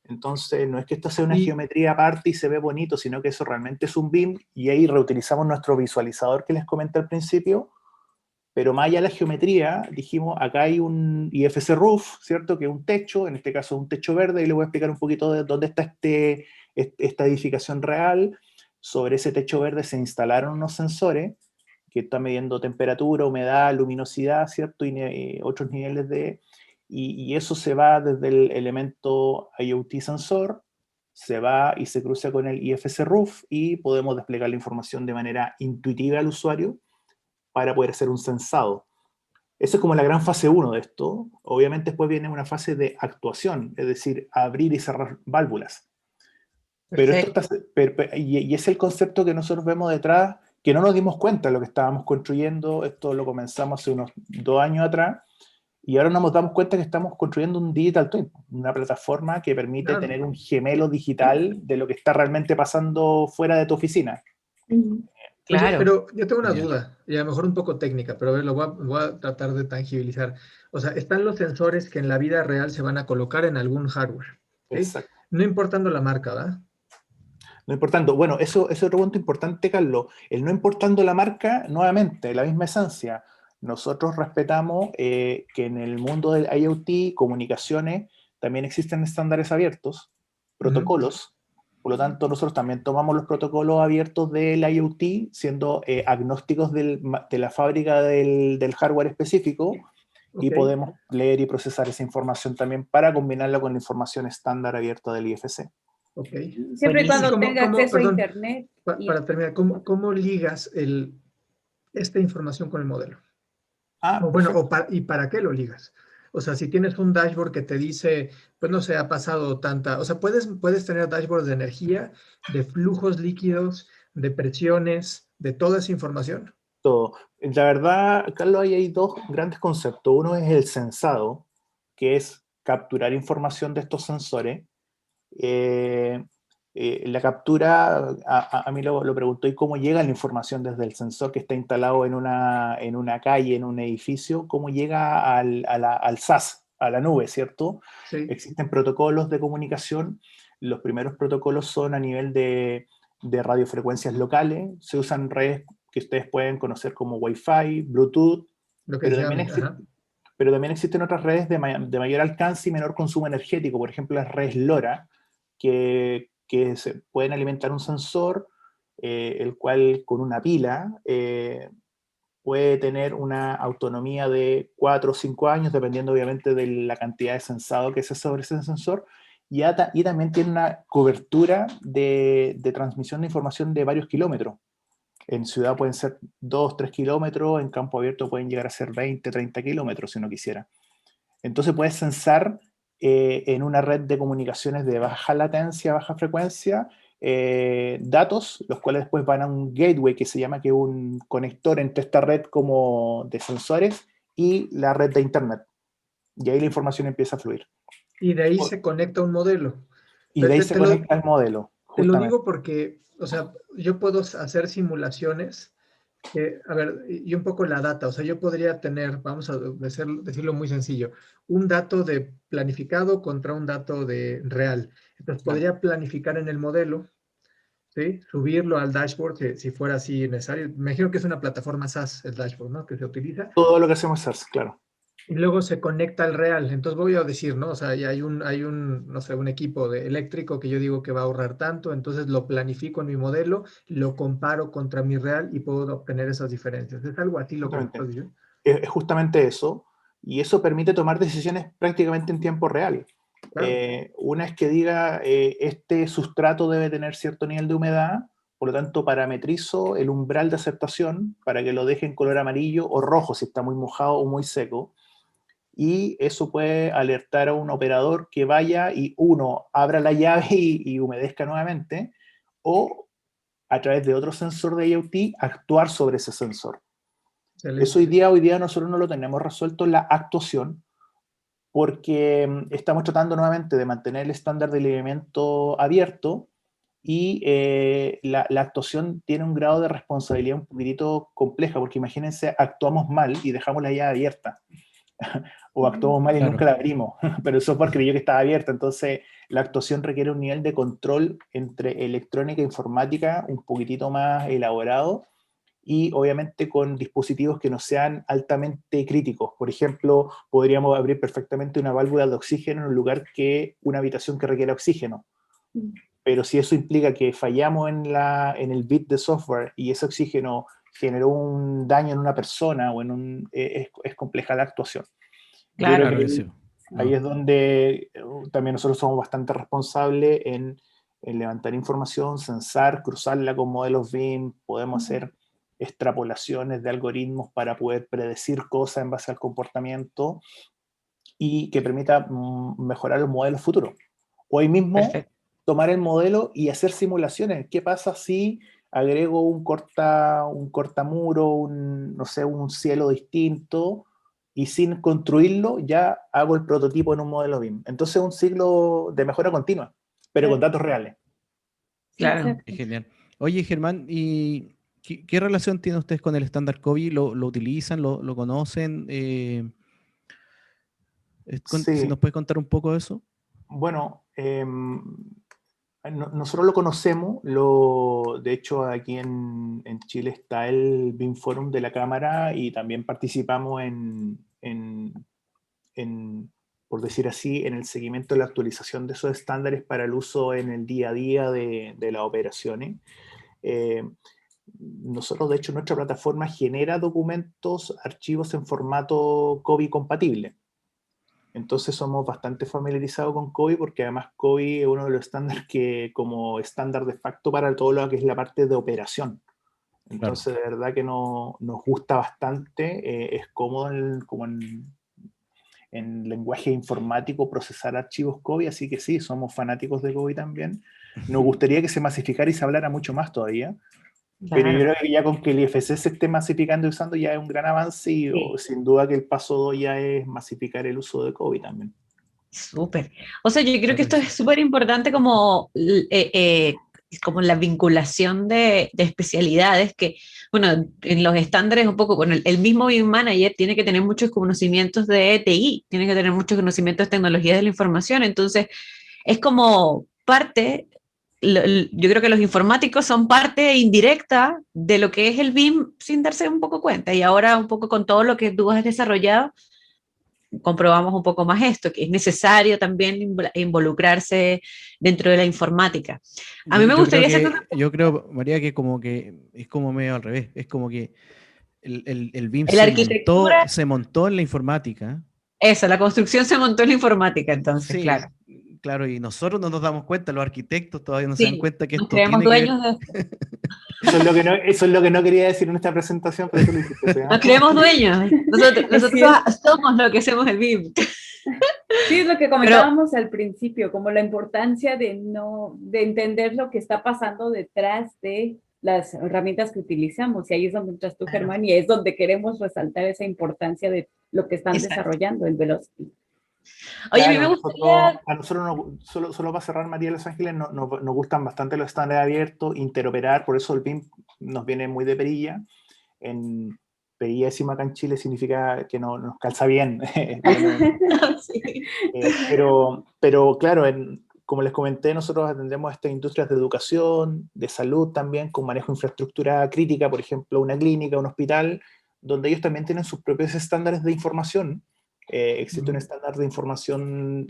Entonces, no es que esto sea una geometría aparte y se ve bonito, sino que eso realmente es un BIM y ahí reutilizamos nuestro visualizador que les comenté al principio, pero más allá de la geometría, dijimos, acá hay un IFC Roof, ¿cierto? Que es un techo, en este caso un techo verde, y les voy a explicar un poquito de dónde está esta edificación real. Sobre ese techo verde se instalaron unos sensores que están midiendo temperatura, humedad, luminosidad, ¿cierto? Y otros niveles de... Y eso se va desde el elemento IoT sensor, se va y se cruza con el IFC Roof y podemos desplegar la información de manera intuitiva al usuario para poder hacer un censado. Esa es como la gran fase 1 de esto. Obviamente después viene una fase de actuación, es decir, abrir y cerrar válvulas. Pero esto está, y es el concepto que nosotros vemos detrás, que no nos dimos cuenta de lo que estábamos construyendo. Esto lo comenzamos hace unos 2 años atrás, y ahora nos damos cuenta que estamos construyendo un Digital Twin, una plataforma que permite tener un gemelo digital de lo que está realmente pasando fuera de tu oficina. Claro. Oye, pero yo tengo una duda, y a lo mejor un poco técnica, pero a ver, lo voy a tratar de tangibilizar. O sea, están los sensores que en la vida real se van a colocar en algún hardware. ¿Sí? Exacto. No importando la marca, ¿verdad? No importando, bueno, eso es otro punto importante, Carlos. El no importando la marca, nuevamente, la misma esencia. Nosotros respetamos que en el mundo del IoT, comunicaciones, también existen estándares abiertos, protocolos. Por lo tanto, nosotros también tomamos los protocolos abiertos del IoT, siendo agnósticos de la fábrica del hardware específico, y podemos leer y procesar esa información también para combinarla con la información estándar abierta del IFC. Okay. Siempre y cuando tenga acceso a Internet. Para terminar, ¿cómo ligas esta información con el modelo? ¿Y para qué lo ligas? O sea, si tienes un dashboard que te dice, pues no sé, ha pasado tanta... O sea, puedes tener dashboards de energía, de flujos líquidos, de presiones, de toda esa información. Todo. La verdad, Carlos, ahí hay dos grandes conceptos. Uno es el sensado, que es capturar información de estos sensores. La captura, a mí lo preguntó, ¿y cómo llega la información desde el sensor que está instalado en una calle, en un edificio? ¿Cómo llega al SAS, a la nube, ¿cierto? Sí. Existen protocolos de comunicación. Los primeros protocolos son a nivel de radiofrecuencias locales. Se usan redes que ustedes pueden conocer como Wi-Fi, Bluetooth, pero también existen otras redes de mayor alcance y menor consumo energético, por ejemplo las redes LoRa, que se pueden alimentar un sensor, el cual con una pila puede tener una autonomía de 4 o 5 años, dependiendo obviamente de la cantidad de sensado que se sobre ese sensor, y también tiene una cobertura de transmisión de información de varios kilómetros. En ciudad pueden ser 2, 3 kilómetros, en campo abierto pueden llegar a ser 20, 30 kilómetros si uno quisiera. Entonces puedes censar en una red de comunicaciones de baja latencia, baja frecuencia, datos, los cuales después van a un gateway que se llama, que es un conector entre esta red como de sensores y la red de internet. Y ahí la información empieza a fluir. Y de ahí se conecta un modelo. Y de ahí se conecta el modelo. Te lo digo porque, o sea, yo puedo hacer simulaciones, a ver, y un poco la data, o sea, yo podría tener, vamos a decirlo muy sencillo, un dato de planificado contra un dato de real. Entonces, podría planificar en el modelo, ¿sí? Subirlo al dashboard si fuera así necesario. Me imagino que es una plataforma SaaS, el dashboard, ¿no? Que se utiliza. Todo lo que hacemos es SaaS, claro. Y luego se conecta al real. Entonces voy a decir, ¿no? O sea, ya hay un, no sé, un equipo de eléctrico que yo digo que va a ahorrar tanto, entonces lo planifico en mi modelo, lo comparo contra mi real y puedo obtener esas diferencias. Es algo así lo que puedo decir. Es justamente eso, y eso permite tomar decisiones prácticamente en tiempo real. Claro. Una es que diga, este sustrato debe tener cierto nivel de humedad, por lo tanto parametrizo el umbral de aceptación para que lo deje en color amarillo o rojo si está muy mojado o muy seco. Y eso puede alertar a un operador que vaya y abra la llave y humedezca nuevamente, o a través de otro sensor de IoT actuar sobre ese sensor. Excelente. Eso hoy día nosotros no lo tenemos resuelto en la actuación, porque estamos tratando nuevamente de mantener el estándar de lineamiento abierto, y la actuación tiene un grado de responsabilidad un poquitito compleja, porque imagínense, actuamos mal y dejamos la llave abierta. O actuamos mal y nunca la abrimos, pero el software creyó que estaba abierta. Entonces la actuación requiere un nivel de control entre electrónica e informática un poquitito más elaborado, y obviamente con dispositivos que no sean altamente críticos. Por ejemplo, podríamos abrir perfectamente una válvula de oxígeno en un lugar una habitación que requiera oxígeno, pero si eso implica que fallamos en el bit de software y ese oxígeno generó un daño en una persona o es compleja la actuación. Claro, ahí es donde también nosotros somos bastante responsables en levantar información, censar, cruzarla con modelos BIM, podemos hacer extrapolaciones de algoritmos para poder predecir cosas en base al comportamiento y que permita mejorar los modelos futuros. Hoy mismo tomar el modelo y hacer simulaciones. ¿Qué pasa si agrego un cortamuro, no sé, un cielo distinto, y sin construirlo ya hago el prototipo en un modelo BIM? Entonces un ciclo de mejora continua, pero con datos reales. Claro. Es genial. Oye, Germán, ¿y qué relación tienen ustedes con el estándar COBie? ¿Lo utilizan? ¿Lo conocen? Sí. Si nos puedes contar un poco de eso. Bueno, nosotros lo conocemos, de hecho aquí en Chile está el BIM Forum de la Cámara, y también participamos por decir así, en el seguimiento de la actualización de esos estándares para el uso en el día a día de las operaciones. Nosotros, de hecho, nuestra plataforma genera documentos, archivos en formato COBie compatible. Entonces somos bastante familiarizados con COBie, porque además COBie es uno de los estándares que como estándar de facto para todo lo que es la parte de operación. Entonces, de verdad que nos gusta bastante, es cómodo como en lenguaje informático procesar archivos COBie, así que sí, somos fanáticos de COBie también. Nos gustaría que se masificara y se hablara mucho más todavía. Claro. Pero yo creo que ya con que el IFC se esté masificando y usando ya es un gran avance, y sin duda que el paso 2 ya es masificar el uso de COBie también. Súper. O sea, yo creo que esto es súper importante como la vinculación de especialidades que, bueno, en los estándares un poco, bueno, el mismo BIM Manager tiene que tener muchos conocimientos de TI, tiene que tener muchos conocimientos de tecnologías de la información, entonces es como parte. Yo creo que los informáticos son parte indirecta de lo que es el BIM sin darse un poco cuenta, y ahora un poco con todo lo que tú has desarrollado comprobamos un poco más esto, que es necesario también involucrarse dentro de la informática. A mí me gustaría yo creo, María, que es como medio al revés, es como que el BIM se montó en la informática. Eso, la construcción se montó en la informática, entonces, sí, claro, y nosotros no nos damos cuenta, los arquitectos todavía no se dan cuenta que nos esto creemos tiene dueños Eso es lo que no quería decir en esta presentación, pero eso lo hiciste, ¿sí? Nos creemos dueños. Nosotros somos lo que hacemos el BIM. Sí, es lo que comentábamos al principio, como la importancia de entender lo que está pasando detrás de las herramientas que utilizamos. Y ahí es donde entras tú, Germán, y es donde queremos resaltar esa importancia de lo que están desarrollando en Velocity. Oye, Claro, a mí me gustaría... a nosotros solo para cerrar, María Los Ángeles, nos gustan bastante los estándares abiertos, interoperar, por eso el BIM nos viene muy de perilla. En perilla decimos acá en Chile significa que no nos calza bien. Sí. Pero claro, como les comenté, nosotros atendemos a estas industrias de educación, de salud también, con manejo de infraestructura crítica, por ejemplo, una clínica, un hospital, donde ellos también tienen sus propios estándares de información. Existe un estándar de información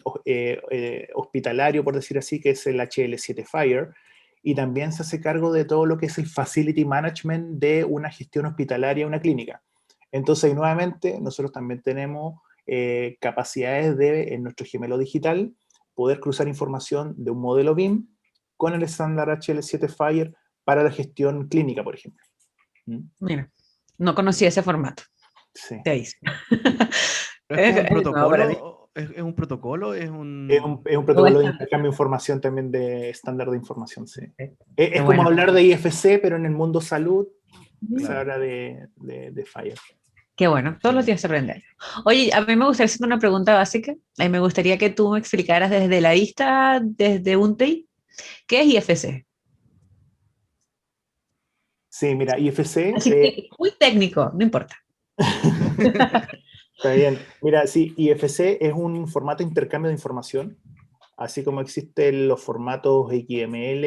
hospitalario, por decir así, que es el HL7 Fire, y también se hace cargo de todo lo que es el facility management de una gestión hospitalaria, una clínica. Entonces, nuevamente, nosotros también tenemos capacidades en nuestro gemelo digital, poder cruzar información de un modelo BIM con el estándar HL7 Fire para la gestión clínica, por ejemplo. Mira, no conocía ese formato. Sí. Te dice. ¿Es un nuevo para mí. protocolo? ¿Es un protocolo? ¿Es un...? Es un protocolo de intercambio de información también, de estándar de información, sí. Es como bueno. hablar de IFC, pero en el mundo salud se Claro. habla de Fire. Qué bueno, todos los días se aprende. Oye, a mí me gustaría hacer una pregunta básica. Me gustaría que tú me explicaras desde la vista, desde un TI, ¿qué es IFC? Sí, mira, IFC... Así que, muy técnico, no importa. Está bien. Mira, sí, IFC es un formato de intercambio de información, así como existen los formatos XML,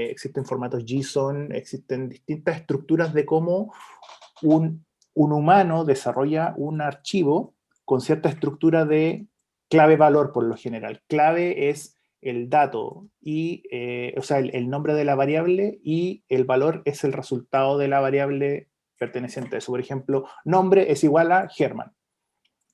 existen formatos JSON, existen distintas estructuras de cómo un humano desarrolla un archivo con cierta estructura de clave-valor por lo general. Clave es el dato, o sea, el nombre de la variable, y el valor es el resultado de la variable perteneciente a eso. Por ejemplo, nombre es igual a Germán.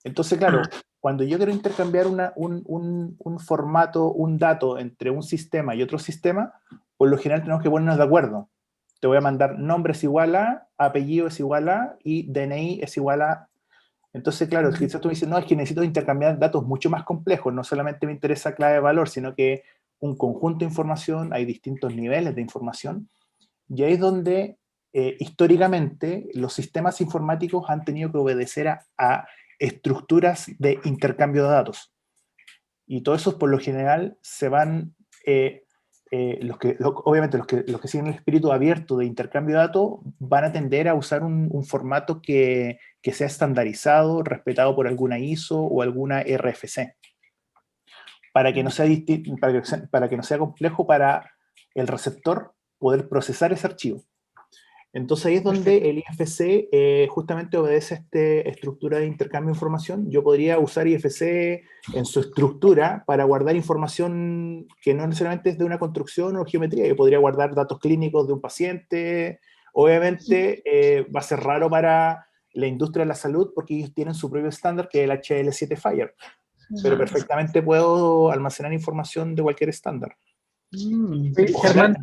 Entonces, claro, cuando yo quiero intercambiar un formato, un dato entre un sistema y otro sistema, por lo general tenemos que ponernos de acuerdo. Te voy a mandar nombre es igual a, apellido es igual a, y DNI es igual a. Entonces, claro, quizás tú me dices, no, es que necesito intercambiar datos mucho más complejos, no solamente me interesa clave de valor, sino que un conjunto de información, hay distintos niveles de información, y ahí es donde históricamente los sistemas informáticos han tenido que obedecer a estructuras de intercambio de datos. Y todos esos, por lo general, se van, obviamente los que siguen el espíritu abierto de intercambio de datos van a tender a usar un formato que sea estandarizado, respetado por alguna ISO o alguna RFC, para que no sea para que no sea complejo para el receptor poder procesar ese archivo. Entonces ahí es donde el IFC justamente obedece a esta estructura de intercambio de información. Yo podría usar IFC en su estructura para guardar información que no necesariamente es de una construcción o geometría. Yo podría guardar datos clínicos de un paciente. Obviamente va a ser raro para la industria de la salud porque ellos tienen su propio estándar, que es el HL7 Fire. Pero perfectamente puedo almacenar información de cualquier estándar. Sí, Germán.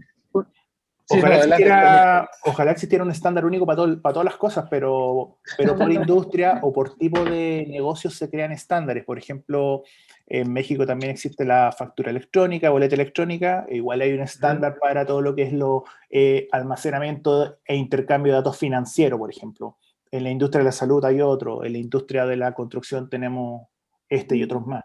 Ojalá existiera un estándar único para todas las cosas, pero por industria o por tipo de negocios se crean estándares. Por ejemplo, en México también existe la factura electrónica, boleta electrónica, igual hay un estándar para todo lo que es almacenamiento e intercambio de datos financieros, por ejemplo. En la industria de la salud hay otro, en la industria de la construcción tenemos y otros más.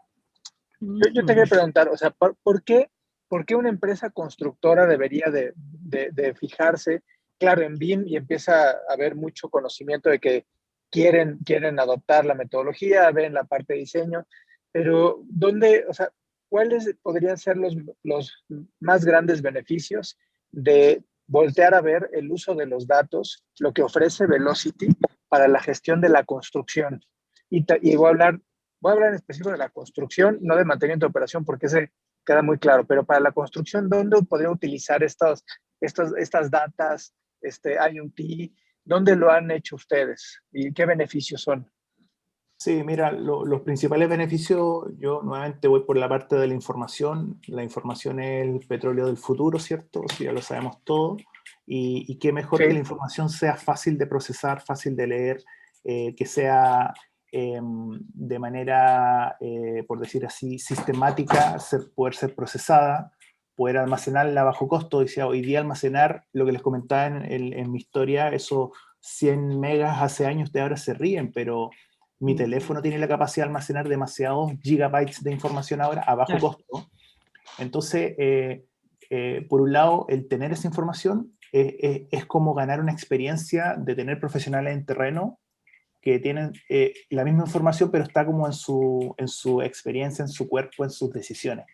Yo te quería preguntar, o sea, ¿por qué una empresa constructora debería de fijarse, claro, en BIM, y empieza a haber mucho conocimiento de que quieren adoptar la metodología, ven la parte de diseño, pero o sea, ¿cuáles podrían ser los más grandes beneficios de voltear a ver el uso de los datos, lo que ofrece Velocity para la gestión de la construcción? Y voy a hablar en específico de la construcción, no de mantenimiento de operación, porque ese queda muy claro, pero para la construcción, ¿dónde podría utilizar estas datas, IoT? ¿Dónde lo han hecho ustedes? ¿Y qué beneficios son? Sí, mira, los principales beneficios, yo nuevamente voy por la parte de la información. La información es el petróleo del futuro, ¿cierto? Sí, ya lo sabemos todo. y qué mejor que la información sea fácil de procesar, fácil de leer, que sea de manera, por decir así, sistemática, poder ser procesada, poder almacenarla a bajo costo. Decía, hoy día almacenar, lo que les comentaba en mi historia, esos 100 megas hace años de ahora se ríen, pero mi teléfono tiene la capacidad de almacenar demasiados gigabytes de información ahora a bajo costo. Entonces, por un lado, el tener esa información es como ganar una experiencia de tener profesionales en terreno que tienen la misma información, pero está como en su experiencia, en su cuerpo, en sus decisiones.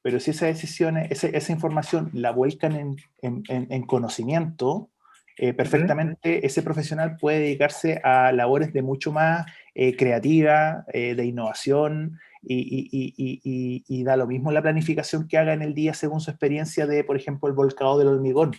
Pero si esas decisiones, esa información la vuelcan en conocimiento, perfectamente ese profesional puede dedicarse a labores de mucho más creativa, de innovación, y da lo mismo la planificación que haga en el día según su experiencia de, por ejemplo, el volcado del hormigón.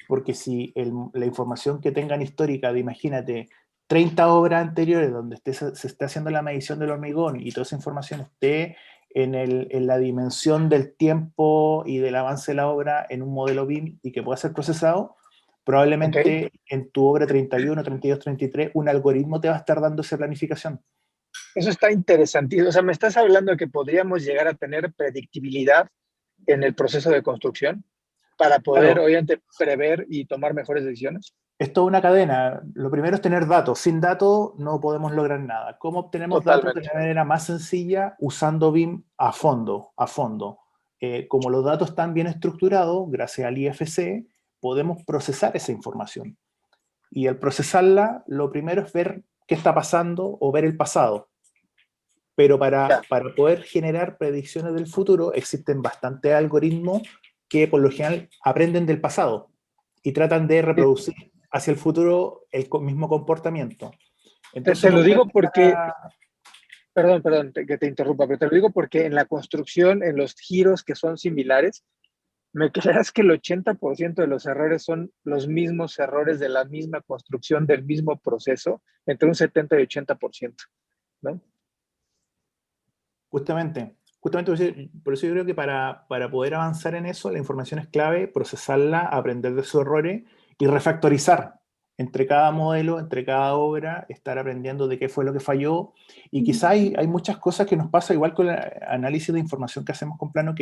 Porque si la información que tengan histórica de, imagínate, 30 obras anteriores donde se esté haciendo la medición del hormigón y toda esa información esté en la dimensión del tiempo y del avance de la obra en un modelo BIM y que pueda ser procesado, probablemente en tu obra 31, 32, 33, un algoritmo te va a estar dando esa planificación. Eso está interesantísimo. O sea, me estás hablando de que podríamos llegar a tener predictibilidad en el proceso de construcción para poder, Claro, obviamente, prever y tomar mejores decisiones. es toda una cadena. Lo primero es tener datos. Sin datos no podemos lograr nada. ¿Cómo obtenemos datos de la manera más sencilla? Usando BIM a fondo, a fondo. Como los datos están bien estructurados, gracias al IFC, podemos procesar esa información. Y al procesarla, lo primero es ver qué está pasando o ver el pasado. Pero para poder generar predicciones del futuro, existen bastantes algoritmos que por lo general aprenden del pasado y tratan de reproducir hacia el futuro el mismo comportamiento. Entonces, te lo digo porque, perdón que te interrumpa, pero te lo digo porque en la construcción, en los giros que son similares, me creas que el 80% de los errores son los mismos errores de la misma construcción, del mismo proceso, entre un 70 y 80%, ¿no? Justamente por eso yo creo que para poder avanzar en eso, la información es clave, procesarla, aprender de sus errores y refactorizar entre cada modelo, entre cada obra, estar aprendiendo de qué fue lo que falló. Y quizá hay muchas cosas que nos pasa igual con el análisis de información que hacemos con Plan OK,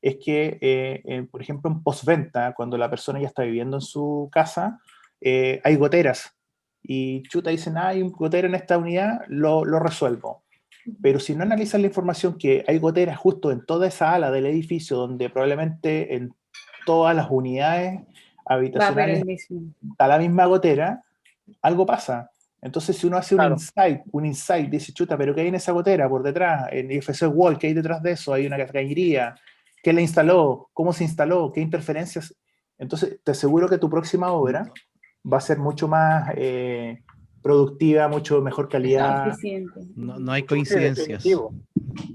es que, por ejemplo, en postventa, cuando la persona ya está viviendo en su casa, hay goteras. Y chuta, dicen, hay un gotero en esta unidad, lo resuelvo. Pero si no analizan la información que hay goteras justo en toda esa ala del edificio, donde probablemente en todas las unidades habitacionales está la misma gotera, algo pasa. Entonces, si uno hace un insight, dice, chuta, pero ¿qué hay en esa gotera por detrás? En IFC Wall, ¿qué hay detrás de eso? Hay una cañería. ¿Qué la instaló? ¿Cómo se instaló? ¿Qué interferencias? Entonces, te aseguro que tu próxima obra va a ser mucho más productiva, mucho mejor calidad. No hay coincidencias.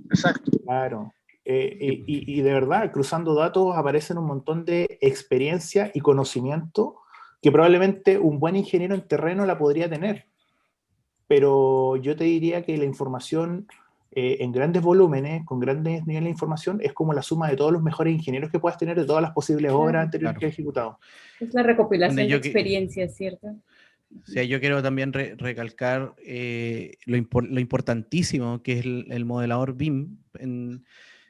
Exacto. Claro. Y de verdad, cruzando datos aparecen un montón de experiencia y conocimiento que probablemente un buen ingeniero en terreno la podría tener. Pero yo te diría que la información en grandes volúmenes, con grandes niveles de información, es como la suma de todos los mejores ingenieros que puedas tener de todas las posibles obras anteriores que has ejecutado. Es la recopilación de experiencias, ¿cierto? O sea, yo quiero también recalcar lo importantísimo que es el modelador BIM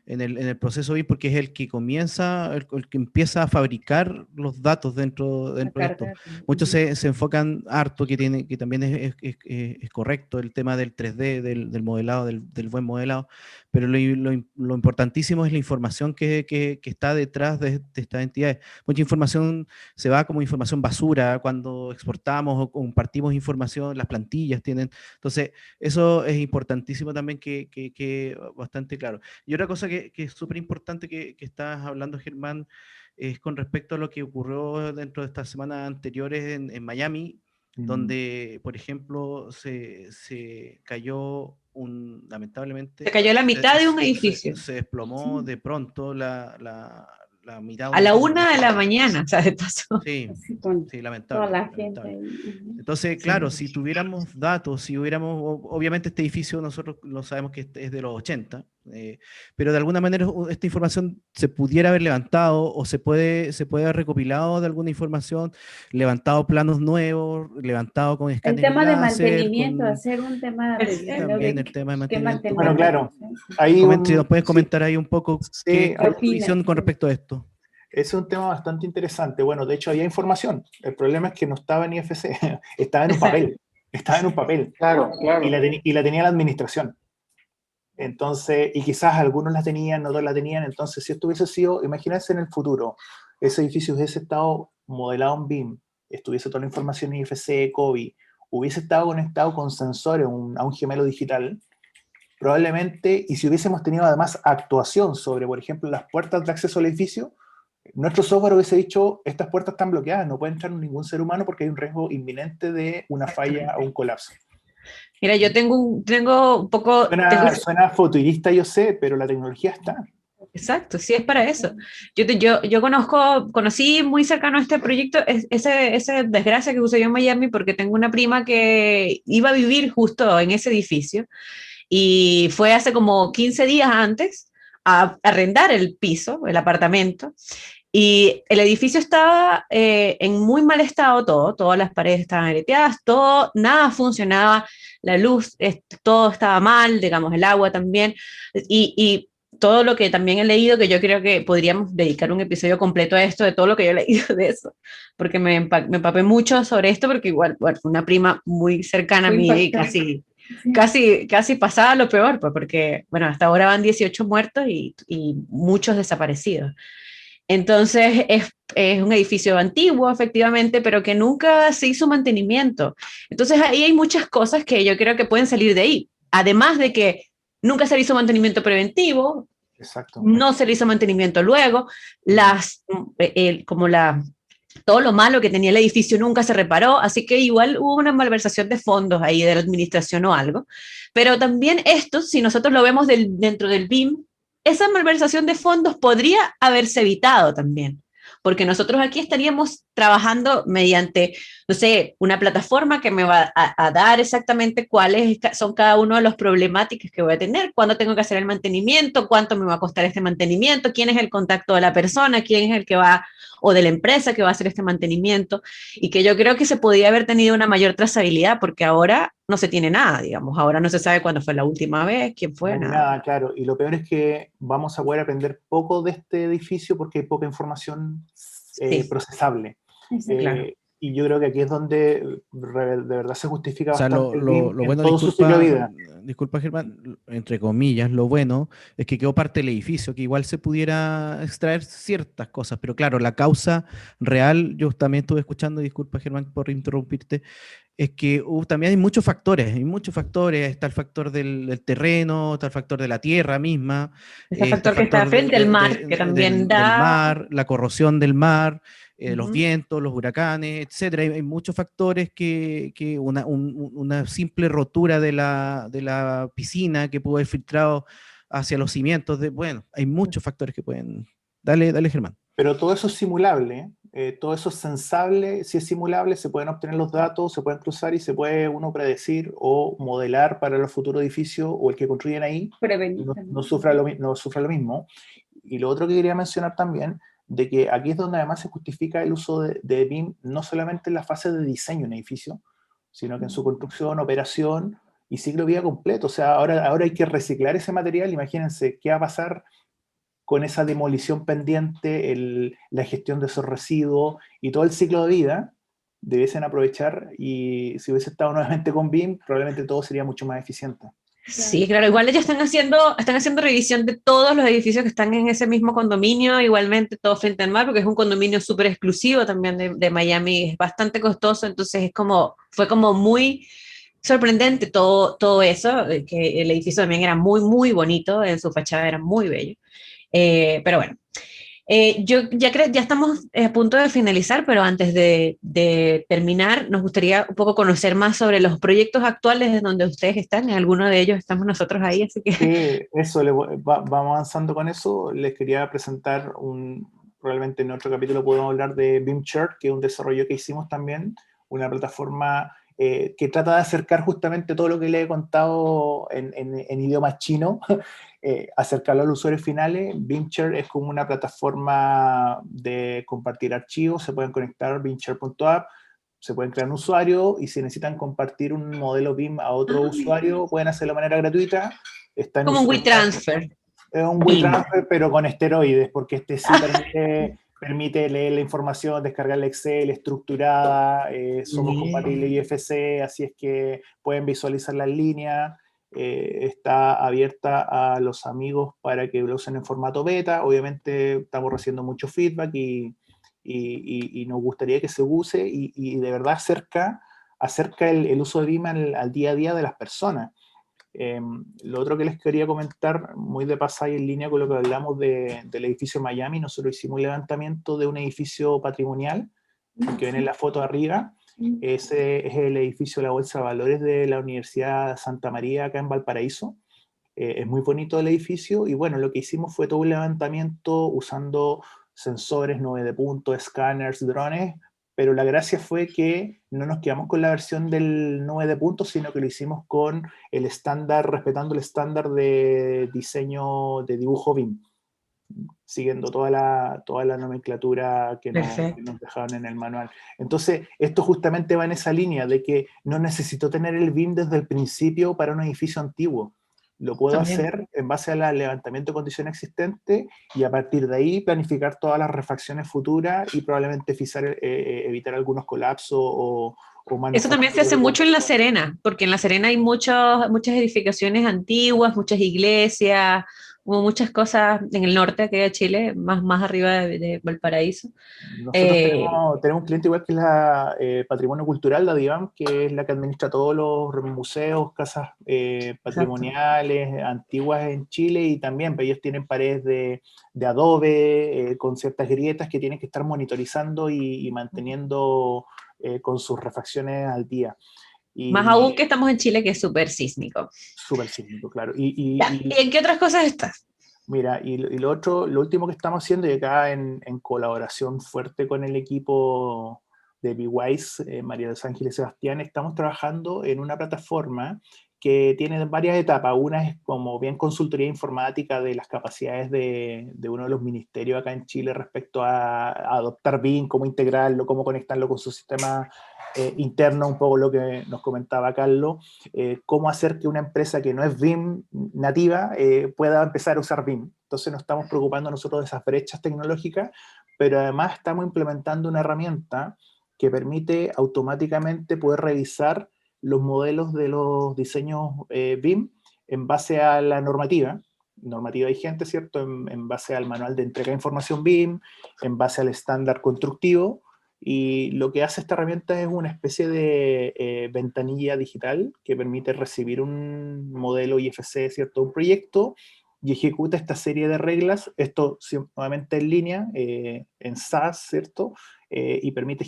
en el proceso BIM, porque es el que comienza, el que empieza a fabricar los datos dentro de esto. Muchos se enfocan harto, que también es correcto el tema del 3D, del modelado, del buen modelado, pero lo importantísimo es la información que está detrás de estas entidades. Mucha información se va como información basura cuando exportamos o compartimos información, las plantillas tienen. Entonces, eso es importantísimo también que bastante claro. Y otra cosa que es súper importante que estás hablando, Germán, es con respecto a lo que ocurrió dentro de estas semanas anteriores en Miami, donde, por ejemplo, se cayó lamentablemente... Se cayó la mitad de un edificio. Se desplomó de pronto la mitad. A la 1 de la mañana, o sea, de paso. Sí, lamentable. Toda la gente. Entonces, claro, si tuviéramos datos, si hubiéramos, obviamente este edificio nosotros lo sabemos que es de los 80, Pero de alguna manera esta información se pudiera haber levantado o se puede haber recopilado de alguna información, levantado planos nuevos, levantado con El escáneres tema de láser, mantenimiento, hacer un tema de, sí, ¿no? también de el tema de qué mantenimiento. Bueno, claro, mantenimiento. ¿Sí? hay Si nos puedes sí, comentar ahí un poco sí, cuál es tu opinas? visión con respecto a esto. ese es un tema bastante interesante. Bueno, de hecho había información. El problema es que no estaba en IFC, estaba en un papel. Estaba en un papel. Claro, claro. Y la tenía la administración. Entonces, y quizás algunos la tenían, otros la tenían. Entonces, si esto hubiese sido, imagínense en el futuro, ese edificio hubiese estado modelado en BIM, estuviese toda la información en IFC, COVID, hubiese estado conectado con sensores a un gemelo digital, probablemente, y si hubiésemos tenido además actuación sobre, por ejemplo, las puertas de acceso al edificio, nuestro software hubiese dicho, estas puertas están bloqueadas, no puede entrar ningún ser humano porque hay un riesgo inminente de una falla o un colapso. Mira, yo tengo un poco... Suena futurista, yo sé, pero la tecnología está. Exacto, sí es para eso. Yo conocí muy cercano a este proyecto, esa desgracia que sucedió en Miami, porque tengo una prima que iba a vivir justo en ese edificio y fue hace como 15 días antes a arrendar el piso, el apartamento, y el edificio estaba en muy mal estado todas las paredes estaban agrietadas, nada funcionaba, la luz, todo estaba mal, digamos, el agua también, y todo lo que también he leído, que yo creo que podríamos dedicar un episodio completo a esto, de todo lo que yo he leído de eso, porque me empapé mucho sobre esto, porque igual, bueno, fue una prima muy cercana a mí y casi pasaba lo peor, pues, porque, bueno, hasta ahora van 18 muertos y muchos desaparecidos. Entonces es un edificio antiguo, efectivamente, pero que nunca se hizo mantenimiento. Entonces ahí hay muchas cosas que yo creo que pueden salir de ahí. Además de que nunca se le hizo mantenimiento preventivo, Exacto. no se le hizo mantenimiento luego, todo lo malo que tenía el edificio nunca se reparó, así que igual hubo una malversación de fondos ahí de la administración o algo. Pero también esto, si nosotros lo vemos dentro del BIM, esa malversación de fondos podría haberse evitado también, porque nosotros aquí estaríamos trabajando mediante, no sé, una plataforma que me va a dar exactamente cuáles son cada uno de los problemáticas que voy a tener, cuándo tengo que hacer el mantenimiento, cuánto me va a costar este mantenimiento, quién es el contacto de la persona, quién es el que va, o de la empresa que va a hacer este mantenimiento, y que yo creo que se podía haber tenido una mayor trazabilidad, porque ahora no se tiene nada, digamos, ahora no se sabe cuándo fue la última vez, quién fue, No hay nada. nada, claro. Y lo peor es que vamos a poder aprender poco de este edificio porque hay poca información Sí. procesable. Claro. Y yo creo que aquí es donde de verdad se justifica O sea, bastante el BIM lo en bueno, todo su ciclo de vida. disculpa Germán, entre comillas, lo bueno es que quedó parte del edificio, que igual se pudiera extraer ciertas cosas, pero claro, la causa real, yo también estuve escuchando, disculpa Germán por interrumpirte, es que también hay muchos factores, está el factor del terreno, está el factor de la tierra misma, Ese está factor el que está factor frente al mar, que también da... del mar, la corrosión del mar, los Ujú. vientos, los huracanes, etcétera. Hay muchos factores que una simple rotura de la piscina que pudo haber filtrado hacia los cimientos, bueno, hay muchos factores que pueden... Dale, Germán. Pero todo eso es simulable, todo eso es sensable, si es simulable se pueden obtener los datos, se pueden cruzar y se puede uno predecir o modelar para el futuro edificio o el que construyen ahí, no sufra lo mismo. Y lo otro que quería mencionar también, de que aquí es donde además se justifica el uso de BIM, no solamente en la fase de diseño de un edificio, sino que en su construcción, operación y ciclo de vida completo. O sea, ahora hay que reciclar ese material, imagínense qué va a pasar con esa demolición pendiente, la gestión de esos residuos y todo el ciclo de vida, debiesen aprovechar, y si hubiese estado nuevamente con BIM, probablemente todo sería mucho más eficiente. Sí, claro, igual ellos están haciendo revisión de todos los edificios que están en ese mismo condominio, igualmente todo frente al mar, porque es un condominio súper exclusivo también de Miami, es bastante costoso, entonces fue como muy sorprendente todo eso, que el edificio también era muy, muy bonito, en su fachada era muy bello. Pero bueno, ya estamos a punto de finalizar, pero antes de terminar, nos gustaría un poco conocer más sobre los proyectos actuales en donde ustedes están. En alguno de ellos estamos nosotros ahí, así que... Sí, eso, vamos avanzando con eso. Les quería presentar probablemente en otro capítulo podemos hablar de BIM Chart, que es un desarrollo que hicimos también, una plataforma que trata de acercar justamente todo lo que le he contado en idioma chino, acercarlo a los usuarios finales. BeamShare es como una plataforma de compartir archivos, se pueden conectar a beamshare.app, se pueden crear un usuario, y si necesitan compartir un modelo BIM a otro usuario, pueden hacerlo de manera gratuita. Está en Como un uso- WeTransfer. Es un BIM. WeTransfer, pero con esteroides, porque este sí permite leer la información, descargar el Excel estructurada, somos compatibles IFC, así es que pueden visualizar las líneas. Está abierta a los amigos para que lo usen en formato beta. Obviamente estamos recibiendo mucho feedback y nos gustaría que se use, y de verdad acerca el uso de BIM al día a día de las personas. Lo otro que les quería comentar, muy de pasada y en línea con lo que hablamos del edificio Miami, nosotros hicimos un levantamiento de un edificio patrimonial, que ven en la foto arriba. Ese es el edificio de la Bolsa de Valores de la Universidad Santa María, acá en Valparaíso. Es muy bonito el edificio, y bueno, lo que hicimos fue todo un levantamiento usando sensores, 9 de punto, escáneres, drones, pero la gracia fue que no nos quedamos con la versión del 9 de punto, sino que lo hicimos con el estándar, respetando el estándar de diseño de dibujo BIM, siguiendo toda la nomenclatura que nos dejaron en el manual. Entonces, esto justamente va en esa línea de que no necesito tener el BIM desde el principio para un edificio antiguo. Lo puedo hacer en base al levantamiento de condiciones existentes, y a partir de ahí planificar todas las refacciones futuras y probablemente evitar algunos colapsos o Eso también se hace mucho en La Serena, porque en La Serena hay muchas edificaciones antiguas, muchas iglesias, hubo muchas cosas en el norte que de Chile, más arriba de Valparaíso. Nosotros tenemos un cliente igual que es la Patrimonio Cultural, la DIVAM, que es la que administra todos los museos, casas patrimoniales antiguas en Chile, y también pues, ellos tienen paredes de adobe con ciertas grietas que tienen que estar monitorizando y manteniendo con sus refacciones al día. Más aún que estamos en Chile, que es súper sísmico. Súper sísmico, claro. ¿Y en qué otras cosas estás? Mira, y lo último que estamos haciendo, y acá en colaboración fuerte con el equipo de BWise, María de los Ángeles y Sebastián, estamos trabajando en una plataforma que tiene varias etapas. Una es como bien consultoría informática de las capacidades de uno de los ministerios acá en Chile respecto a adoptar BIM, cómo integrarlo, cómo conectarlo con su sistema interno, un poco lo que nos comentaba Carlos, cómo hacer que una empresa que no es BIM nativa pueda empezar a usar BIM. Entonces nos estamos preocupando nosotros de esas brechas tecnológicas, pero además estamos implementando una herramienta que permite automáticamente poder revisar los modelos de los diseños BIM en base a la normativa vigente, ¿cierto? En base al manual de entrega de información BIM, en base al estándar constructivo. Y lo que hace esta herramienta es una especie de ventanilla digital que permite recibir un modelo IFC, ¿cierto? Un proyecto, y ejecuta esta serie de reglas, esto nuevamente en línea, en SaaS, ¿cierto? Y permite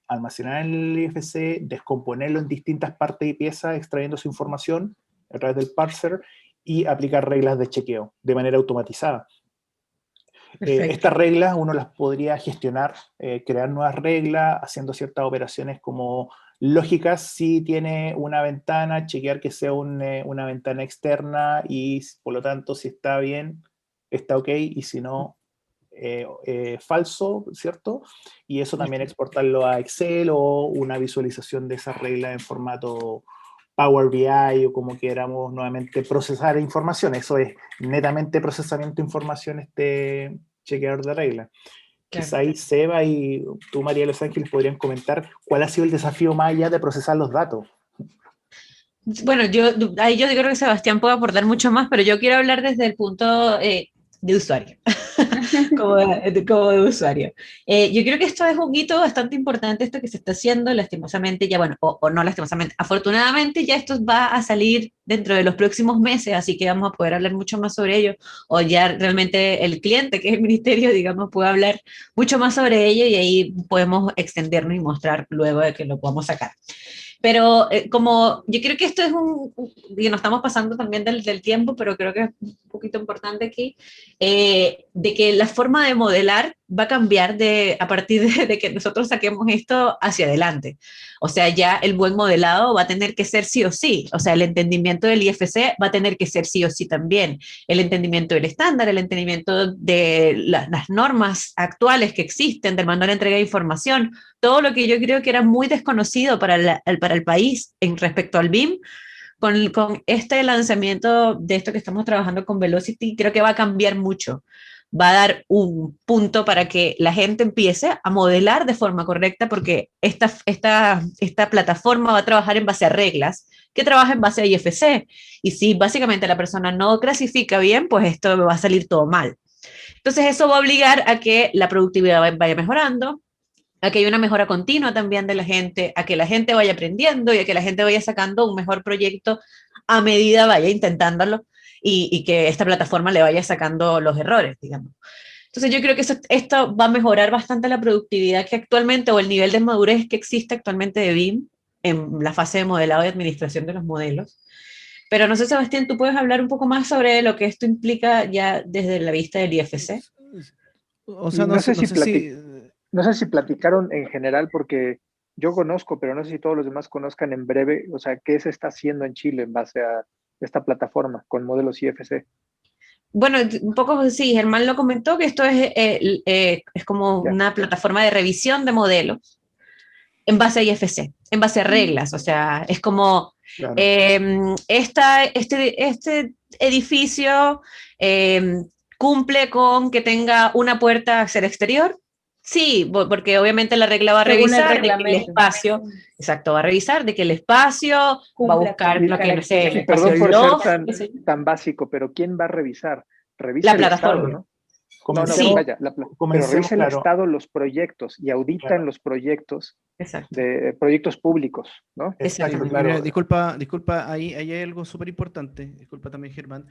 almacenar el IFC, descomponerlo en distintas partes y piezas, extrayendo su información a través del parser, y aplicar reglas de chequeo de manera automatizada. Estas reglas uno las podría gestionar, crear nuevas reglas, haciendo ciertas operaciones como lógicas. Si tiene una ventana, chequear que sea una ventana externa, y por lo tanto si está bien, está ok, y si no, falso, ¿cierto? Y eso también exportarlo a Excel, o una visualización de esa regla en formato Power BI, o como queramos nuevamente procesar información. Eso es netamente procesamiento de información, este chequeador de reglas. Claro. Quizá ahí Seba y tú, María de los Ángeles, podrían comentar cuál ha sido el desafío más allá de procesar los datos. Bueno, yo creo que Sebastián puede aportar mucho más, pero yo quiero hablar desde el punto de usuario, como de usuario. Yo creo que esto es un hito bastante importante, esto que se está haciendo, lastimosamente, ya bueno, o no lastimosamente, afortunadamente ya esto va a salir dentro de los próximos meses, así que vamos a poder hablar mucho más sobre ello, o ya realmente el cliente, que es el ministerio, digamos, puede hablar mucho más sobre ello, y ahí podemos extendernos y mostrar luego de que lo podamos sacar. Pero como yo creo que esto es y nos estamos pasando también del tiempo, pero creo que es un poquito importante aquí, de que la forma de modelar va a cambiar a partir de que nosotros saquemos esto hacia adelante. O sea, ya el buen modelado va a tener que ser sí o sí. O sea, el entendimiento del IFC va a tener que ser sí o sí también. El entendimiento del estándar, el entendimiento de las normas actuales que existen, del manual de entrega de información, todo lo que yo creo que era muy desconocido para el país en respecto al BIM. Con este lanzamiento de esto que estamos trabajando con Velocity, creo que va a cambiar mucho. Va a dar un punto para que la gente empiece a modelar de forma correcta, porque esta plataforma va a trabajar en base a reglas, que trabaja en base a IFC. Y si básicamente la persona no clasifica bien, pues esto va a salir todo mal. Entonces eso va a obligar a que la productividad vaya mejorando, a que haya una mejora continua también de la gente, a que la gente vaya aprendiendo y a que la gente vaya sacando un mejor proyecto a medida vaya intentándolo y que esta plataforma le vaya sacando los errores, digamos. Entonces yo creo que esto va a mejorar bastante la productividad que actualmente, o el nivel de madurez que existe actualmente de BIM en la fase de modelado y administración de los modelos. Pero no sé, Sebastián, ¿tú puedes hablar un poco más sobre lo que esto implica ya desde la vista del IFC? O sea, no sé si no sé si platicaron en general, porque yo conozco, pero no sé si todos los demás conozcan en breve, o sea, qué se está haciendo en Chile en base a esta plataforma con modelos IFC. Bueno, un poco sí, Germán lo comentó, que esto es como una plataforma de revisión de modelos en base a IFC, en base a reglas, o sea, es como Claro. este edificio cumple con que tenga una puerta hacia el exterior. Sí, porque obviamente la regla va a revisar de que el espacio, exacto, va a revisar de que el espacio va a buscar lo que no sé, el Y espacio perdón por ser loft, tan básico, pero ¿quién va a revisar? Revisa la el plataforma. Estado, ¿no? Comencemos, Vaya, pero revisa el claro. Estado los proyectos y audita en los proyectos de proyectos públicos, ¿no? Exacto, Sí, claro. mira, disculpa, ahí hay algo súper importante, disculpa también, Germán,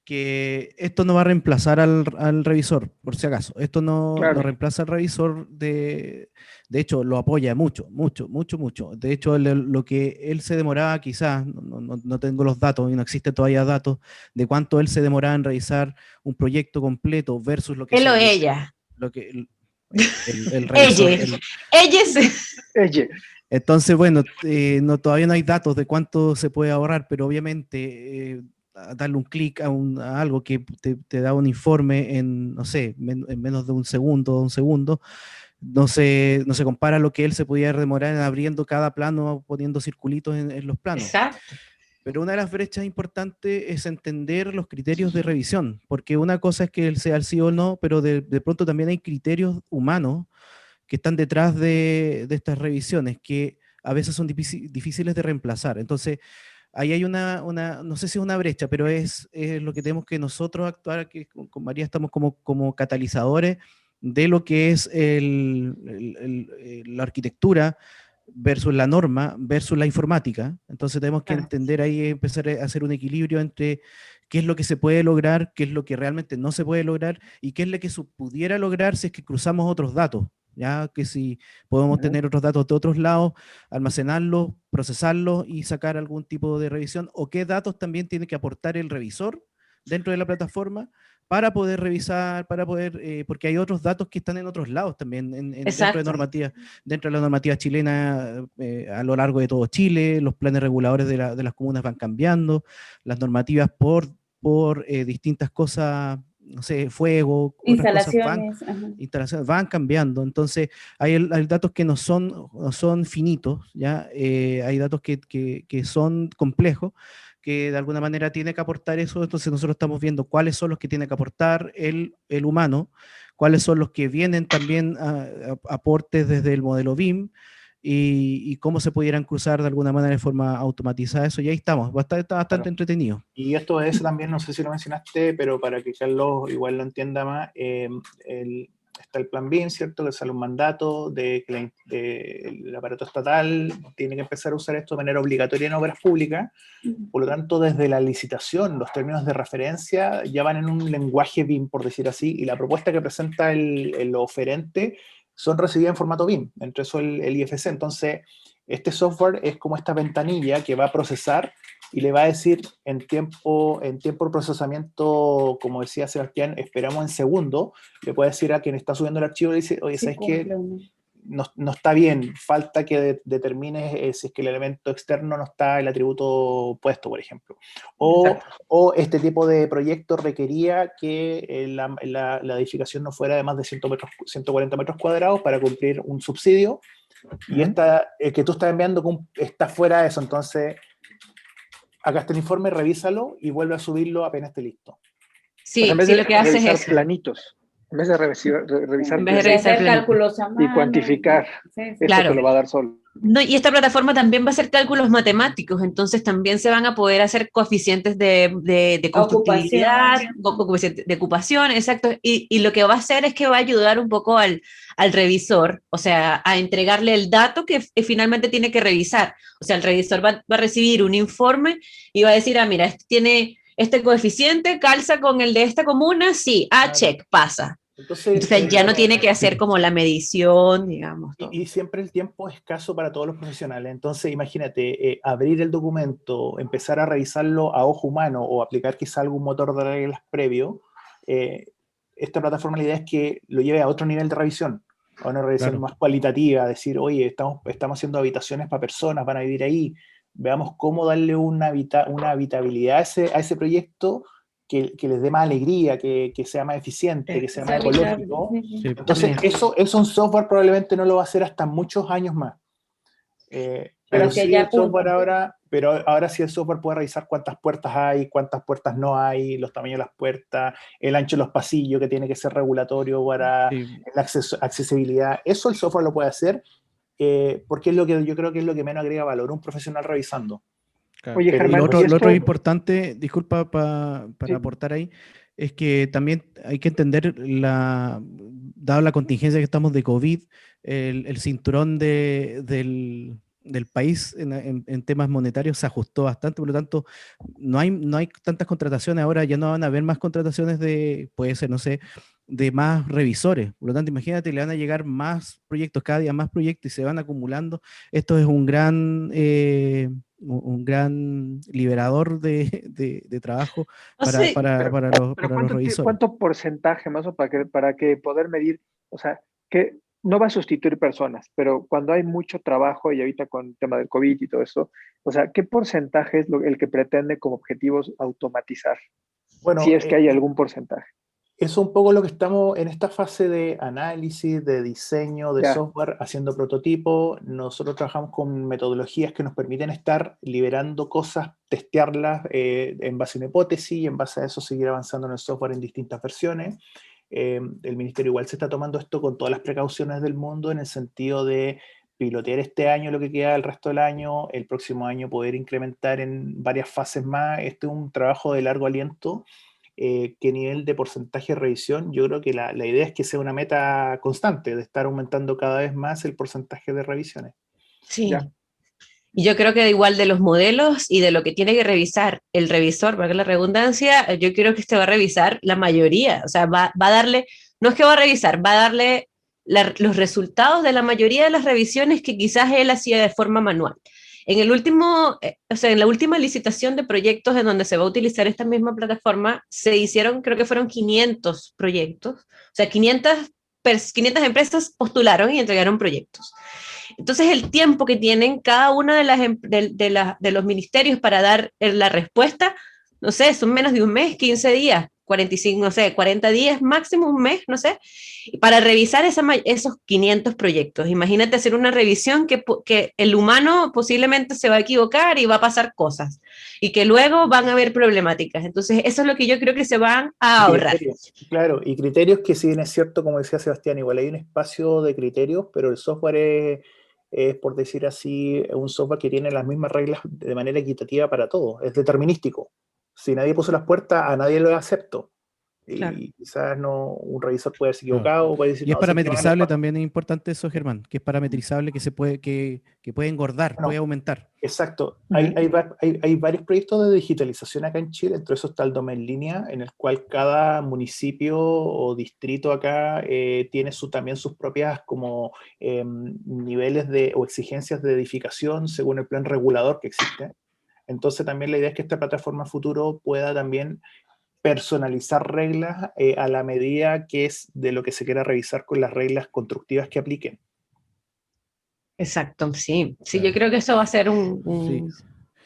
que esto no va a reemplazar al revisor, por si acaso. Esto no reemplaza al revisor, de hecho, lo apoya mucho. De hecho, lo que él se demoraba, quizás, no tengo los datos y no existen todavía datos de cuánto él se demoraba en revisar un proyecto completo versus lo que él o ella. Lo que el revisor. Ella. Entonces, bueno, todavía no hay datos de cuánto se puede ahorrar, pero obviamente darle un clic a algo que te da un informe en, no sé, en menos de un segundo, no se compara a lo que él se podía demorar en abriendo cada plano, poniendo circulitos en los planos. Exacto. Pero una de las brechas importantes es entender los criterios de revisión, porque una cosa es que él sea el sí o no, pero de pronto también hay criterios humanos que están detrás de estas revisiones, que a veces son difíciles de reemplazar. Entonces, ahí hay no sé si es una brecha, pero es lo que tenemos que nosotros actuar, que con María estamos como catalizadores de lo que es la arquitectura versus la norma versus la informática. Entonces tenemos que entender ahí, empezar a hacer un equilibrio entre qué es lo que se puede lograr, qué es lo que realmente no se puede lograr y qué es lo que se pudiera lograr si es que cruzamos otros datos. Ya que si podemos tener otros datos de otros lados, almacenarlos, procesarlos y sacar algún tipo de revisión, o qué datos también tiene que aportar el revisor dentro de la plataforma para poder revisar, porque hay otros datos que están en otros lados también, dentro de la normativa chilena a lo largo de todo Chile. Los planes reguladores de las comunas van cambiando, las normativas por distintas cosas, no sé, fuego, instalaciones van cambiando. Entonces hay datos que no son finitos, ¿ya? Hay datos que son complejos, que de alguna manera tiene que aportar eso. Entonces nosotros estamos viendo cuáles son los que tiene que aportar el humano, cuáles son los que vienen también a aportes desde el modelo BIM, y cómo se pudieran cruzar de alguna manera de forma automatizada eso. Y ahí estamos, está bastante entretenido. Y esto es también, no sé si lo mencionaste, pero para que Carlos igual lo entienda más, está el plan BIM, ¿cierto? Que sale un mandato de que el aparato estatal tiene que empezar a usar esto de manera obligatoria en obras públicas. Por lo tanto, desde la licitación, los términos de referencia ya van en un lenguaje BIM, por decir así, y la propuesta que presenta el oferente son recibidas en formato BIM, entre eso el IFC. Entonces, este software es como esta ventanilla que va a procesar y le va a decir en tiempo de procesamiento, como decía Sebastián, esperamos en segundo, le puede decir a quien está subiendo el archivo, le dice, oye, Sí, ¿sabes qué? cumple, ¿no? No está bien, falta que determines si es que el elemento externo no está el atributo puesto, por ejemplo. O este tipo de proyecto requería que la edificación no fuera de más de 140 metros cuadrados para cumplir un subsidio, y el que tú estás enviando está fuera de eso, entonces acá está el informe, revísalo y vuelve a subirlo apenas esté listo. Sí, en vez sí, de lo que hace es revisar eso. planitos, en vez de revisar En vez de planitos revisar hacer cálculos a y mano. cuantificar, Sí, esto Claro. te lo va a dar solo. No, y esta plataforma también va a hacer cálculos matemáticos, entonces también se van a poder hacer coeficientes de constructibilidad, coeficientes de ocupación, exacto, y lo que va a hacer es que va a ayudar un poco al revisor, o sea, a entregarle el dato que finalmente tiene que revisar. O sea, el revisor va a recibir un informe y va a decir, mira, este tiene este coeficiente, calza con el de esta comuna, sí, check, pasa. Entonces ya no tiene que hacer como la medición, digamos. Todo. Y siempre el tiempo es escaso para todos los profesionales. Entonces, imagínate, abrir el documento, empezar a revisarlo a ojo humano o aplicar quizá algún motor de reglas previo. Esta plataforma, la idea es que lo lleve a otro nivel de revisión, a una revisión más cualitativa, decir, oye, estamos haciendo habitaciones para personas, van a vivir ahí, veamos cómo darle una habitabilidad a ese proyecto que les dé más alegría, que sea más eficiente, que sea más ecológico. Sí. Entonces, eso un software probablemente no lo va a hacer hasta muchos años más. Pero que sí, ya el software ahora sí el software puede revisar cuántas puertas hay, cuántas puertas no hay, los tamaños de las puertas, el ancho de los pasillos que tiene que ser regulatorio para la accesibilidad. Eso el software lo puede hacer porque es lo que yo creo que es lo que menos agrega valor un profesional revisando. Claro. Oye, Pero Germán, lo otro importante, disculpa para Sí. aportar ahí, es que también hay que entender, dado la contingencia que estamos de COVID, el cinturón del país en temas monetarios se ajustó bastante, por lo tanto, no hay tantas contrataciones ahora, ya no van a haber más contrataciones puede ser, no sé, de más revisores. Por lo tanto, imagínate, le van a llegar más proyectos, cada día más proyectos y se van acumulando. Esto es un gran liberador de trabajo para los revisores. ¿Cuánto porcentaje más o para que poder medir? O sea, que no va a sustituir personas, pero cuando hay mucho trabajo y ahorita con el tema del COVID y todo eso, o sea, ¿qué porcentaje es el que pretende como objetivos automatizar? Bueno, Si es que hay algún porcentaje. Eso es un poco lo que estamos en esta fase de análisis, de diseño, de software, haciendo prototipos. Nosotros trabajamos con metodologías que nos permiten estar liberando cosas, testearlas en base a una hipótesis y en base a eso seguir avanzando en el software en distintas versiones. El ministerio igual se está tomando esto con todas las precauciones del mundo en el sentido de pilotear este año lo que queda del resto del año, el próximo año poder incrementar en varias fases más. Este es un trabajo de largo aliento. ¿Qué nivel de porcentaje de revisión? Yo creo que la idea es que sea una meta constante, de estar aumentando cada vez más el porcentaje de revisiones. Sí. Ya. Y yo creo que igual de los modelos y de lo que tiene que revisar el revisor, para que la redundancia, yo creo que este va a revisar la mayoría, o sea, va a darle, no es que va a revisar, va a darle los resultados de la mayoría de las revisiones que quizás él hacía de forma manual. En el último, o sea, en la última licitación de proyectos en donde se va a utilizar esta misma plataforma, se hicieron, creo que fueron 500 proyectos, o sea, 500 empresas postularon y entregaron proyectos. Entonces, el tiempo que tienen cada una de los ministerios para dar la respuesta, no sé, son menos de un mes, 15 días, 45, no sé, 40 días máximo, un mes, no sé, para revisar esos 500 proyectos. Imagínate hacer una revisión que el humano posiblemente se va a equivocar y va a pasar cosas, y que luego van a haber problemáticas. Entonces, eso es lo que yo creo que se van a ahorrar. Claro, y criterios que si bien es cierto, como decía Sebastián, igual hay un espacio de criterios, pero el software es, por decir así, un software que tiene las mismas reglas de manera equitativa para todos, es determinístico. Si nadie puso las puertas, a nadie lo acepto. Claro. Y quizás un revisor puede haberse equivocado, puede decir, y es parametrizable también, es importante eso, Germán, que es parametrizable, que puede engordar, puede aumentar. Exacto. Hay varios proyectos de digitalización acá en Chile, entre esos está el Domain Línea, en el cual cada municipio o distrito acá tiene también sus propias como niveles o exigencias de edificación según el plan regulador que existe. Entonces también la idea es que esta plataforma futuro pueda también personalizar reglas a la medida que es de lo que se quiera revisar con las reglas constructivas que apliquen. Exacto, sí. Sí, Claro. yo creo que eso va a ser un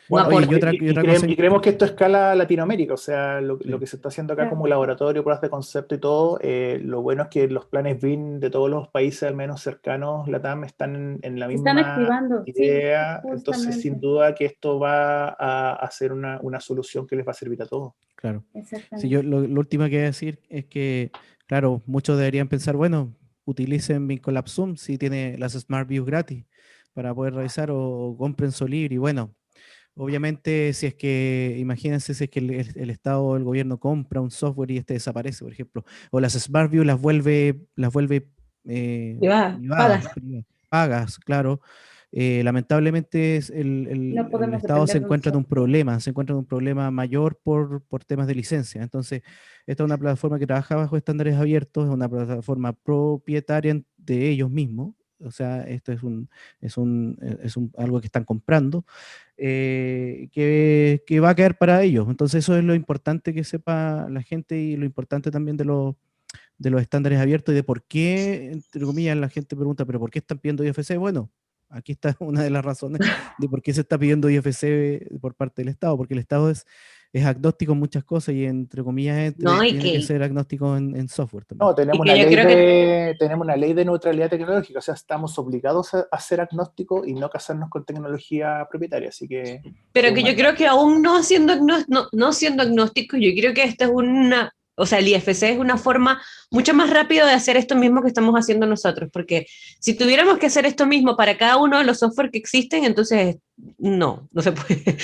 Bueno, aporte. y otra cosa y creemos que esto escala a Latinoamérica, o sea, lo Sí. que se está haciendo acá Claro. como laboratorio, pruebas de concepto y todo, lo bueno es que los planes BIM de todos los países, al menos cercanos, LATAM, están en la Se están misma activando, sí, idea, entonces justamente. sin duda que esto va a ser una solución que les va a servir a todos. Claro. Exactamente. Sí, yo lo último que voy a decir es que, claro, muchos deberían pensar, bueno, utilicen BIM Zoom si tiene las Smart Views gratis para poder revisar o compren Solibri. Bueno, obviamente si es que, imagínense si es que el Estado o el gobierno compra un software y este desaparece, por ejemplo, o las Smart Views las vuelve Privadas, pagas. pagas, claro. Lamentablemente No el podemos Estado depender se de un encuentra software. se encuentra en un problema mayor por temas de licencia. Entonces, esta es una plataforma que trabaja bajo estándares abiertos, es una plataforma propietaria de ellos mismos. O sea, esto es algo que están comprando, que va a quedar para ellos. Entonces, eso es lo importante que sepa la gente y lo importante también de los estándares abiertos y de por qué, entre comillas, la gente pregunta, pero ¿por qué están pidiendo IFC? Bueno, aquí está una de las razones de por qué se está pidiendo IFC por parte del Estado, porque el Estado es agnóstico en muchas cosas y, entre comillas, No, y tiene que que, ser agnóstico en software también. No, tenemos y que yo creo que tenemos una ley de neutralidad tecnológica, o sea, estamos obligados a ser agnósticos y no casarnos con tecnología propietaria, así que... Pero es que un yo creo que aún no siendo, no siendo agnóstico, yo creo que esta es o sea, el IFC es una forma mucho más rápida de hacer esto mismo que estamos haciendo nosotros, porque si tuviéramos que hacer esto mismo para cada uno de los software que existen, entonces no se puede.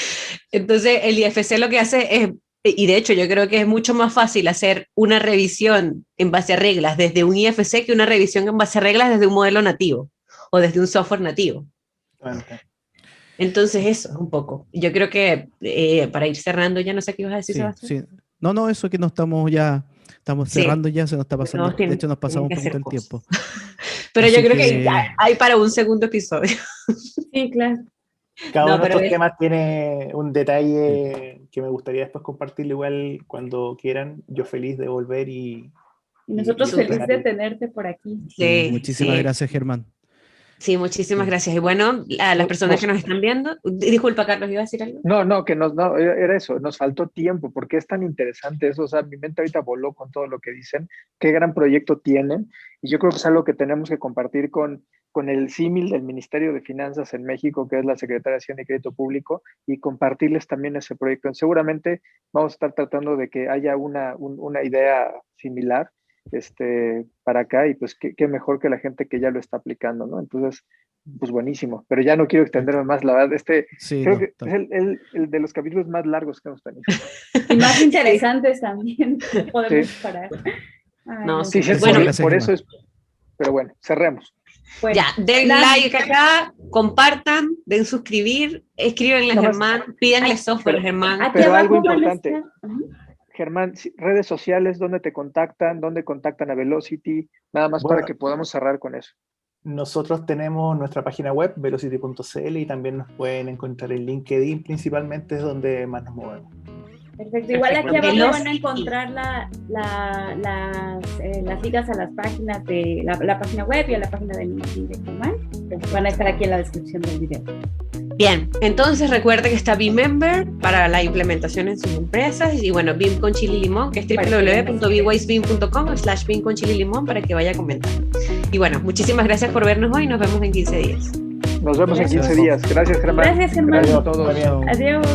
Entonces el IFC lo que hace es, y de hecho yo creo que es mucho más fácil hacer una revisión en base a reglas desde un IFC que una revisión en base a reglas desde un modelo nativo o desde un software nativo. Entonces eso es un poco. Yo creo que para ir cerrando, ya no sé qué ibas a decir, Sí, Sebastián. sí. No, eso que no estamos Sí. cerrando ya, se nos está pasando, No, de hecho nos pasamos un tienen que poquito el hacer tiempo. Pero Así yo creo que que- hay para un segundo episodio. Sí, claro. Cada No, uno de pero estos es- temas tiene un detalle que me gustaría después compartirlo igual cuando quieran. Yo feliz de volver y Nosotros y felices de explicar. tenerte por aquí. Sí, Sí, muchísimas sí. gracias, Germán. Sí, muchísimas Sí. gracias. Y bueno, a las personas que nos están viendo, disculpa, Carlos, ¿iba a decir algo? No, era eso, nos faltó tiempo, porque es tan interesante eso, o sea, mi mente ahorita voló con todo lo que dicen, qué gran proyecto tienen, y yo creo que es algo que tenemos que compartir con el símil del Ministerio de Finanzas en México, que es la Secretaría de Hacienda y Crédito Público, y compartirles también ese proyecto. Seguramente vamos a estar tratando de que haya una idea similar para acá, y pues qué mejor que la gente que ya lo está aplicando, ¿no? Entonces, pues buenísimo, pero ya no quiero extenderme más, la verdad, Sí, creo no, que es el de los capítulos más largos que hemos tenido. Y más interesantes también. No podemos Sí. parar. Ay, No, no. Sí, súper sí, bueno. Gracias, por Germán. eso es, pero bueno, cerremos. Bueno, Ya, den la- like acá, compartan, den suscribir, escríbanle a Nada más- Germán, pídanle software a pero- Germán. Aquí Pero abajo algo van a importante. estar- Ujú. Germán, redes sociales, ¿dónde te contactan? ¿Dónde contactan a Velocity? Nada más Bueno, para que podamos cerrar con eso. nosotros tenemos nuestra página web, velocity.cl, y también nos pueden encontrar en LinkedIn, principalmente es donde más nos movemos. Perfecto. Igual aquí Perfecto. abajo van a Velocity. encontrar las ligas a las páginas de la página web y a la página de LinkedIn de Germán. Van a estar aquí en la descripción del video. Bien, entonces recuerde que está BIM Member para la implementación en sus empresas y bueno, BIM con chile y limón, que es www.bwisebim.com/BIM con chile y limón para que vaya comentando. Y bueno, muchísimas gracias por vernos hoy y nos vemos en 15 días. Nos vemos en Gracias. 15 días. Gracias, Germán. Gracias, Germán. Gracias a todos. Muy bien. Adiós.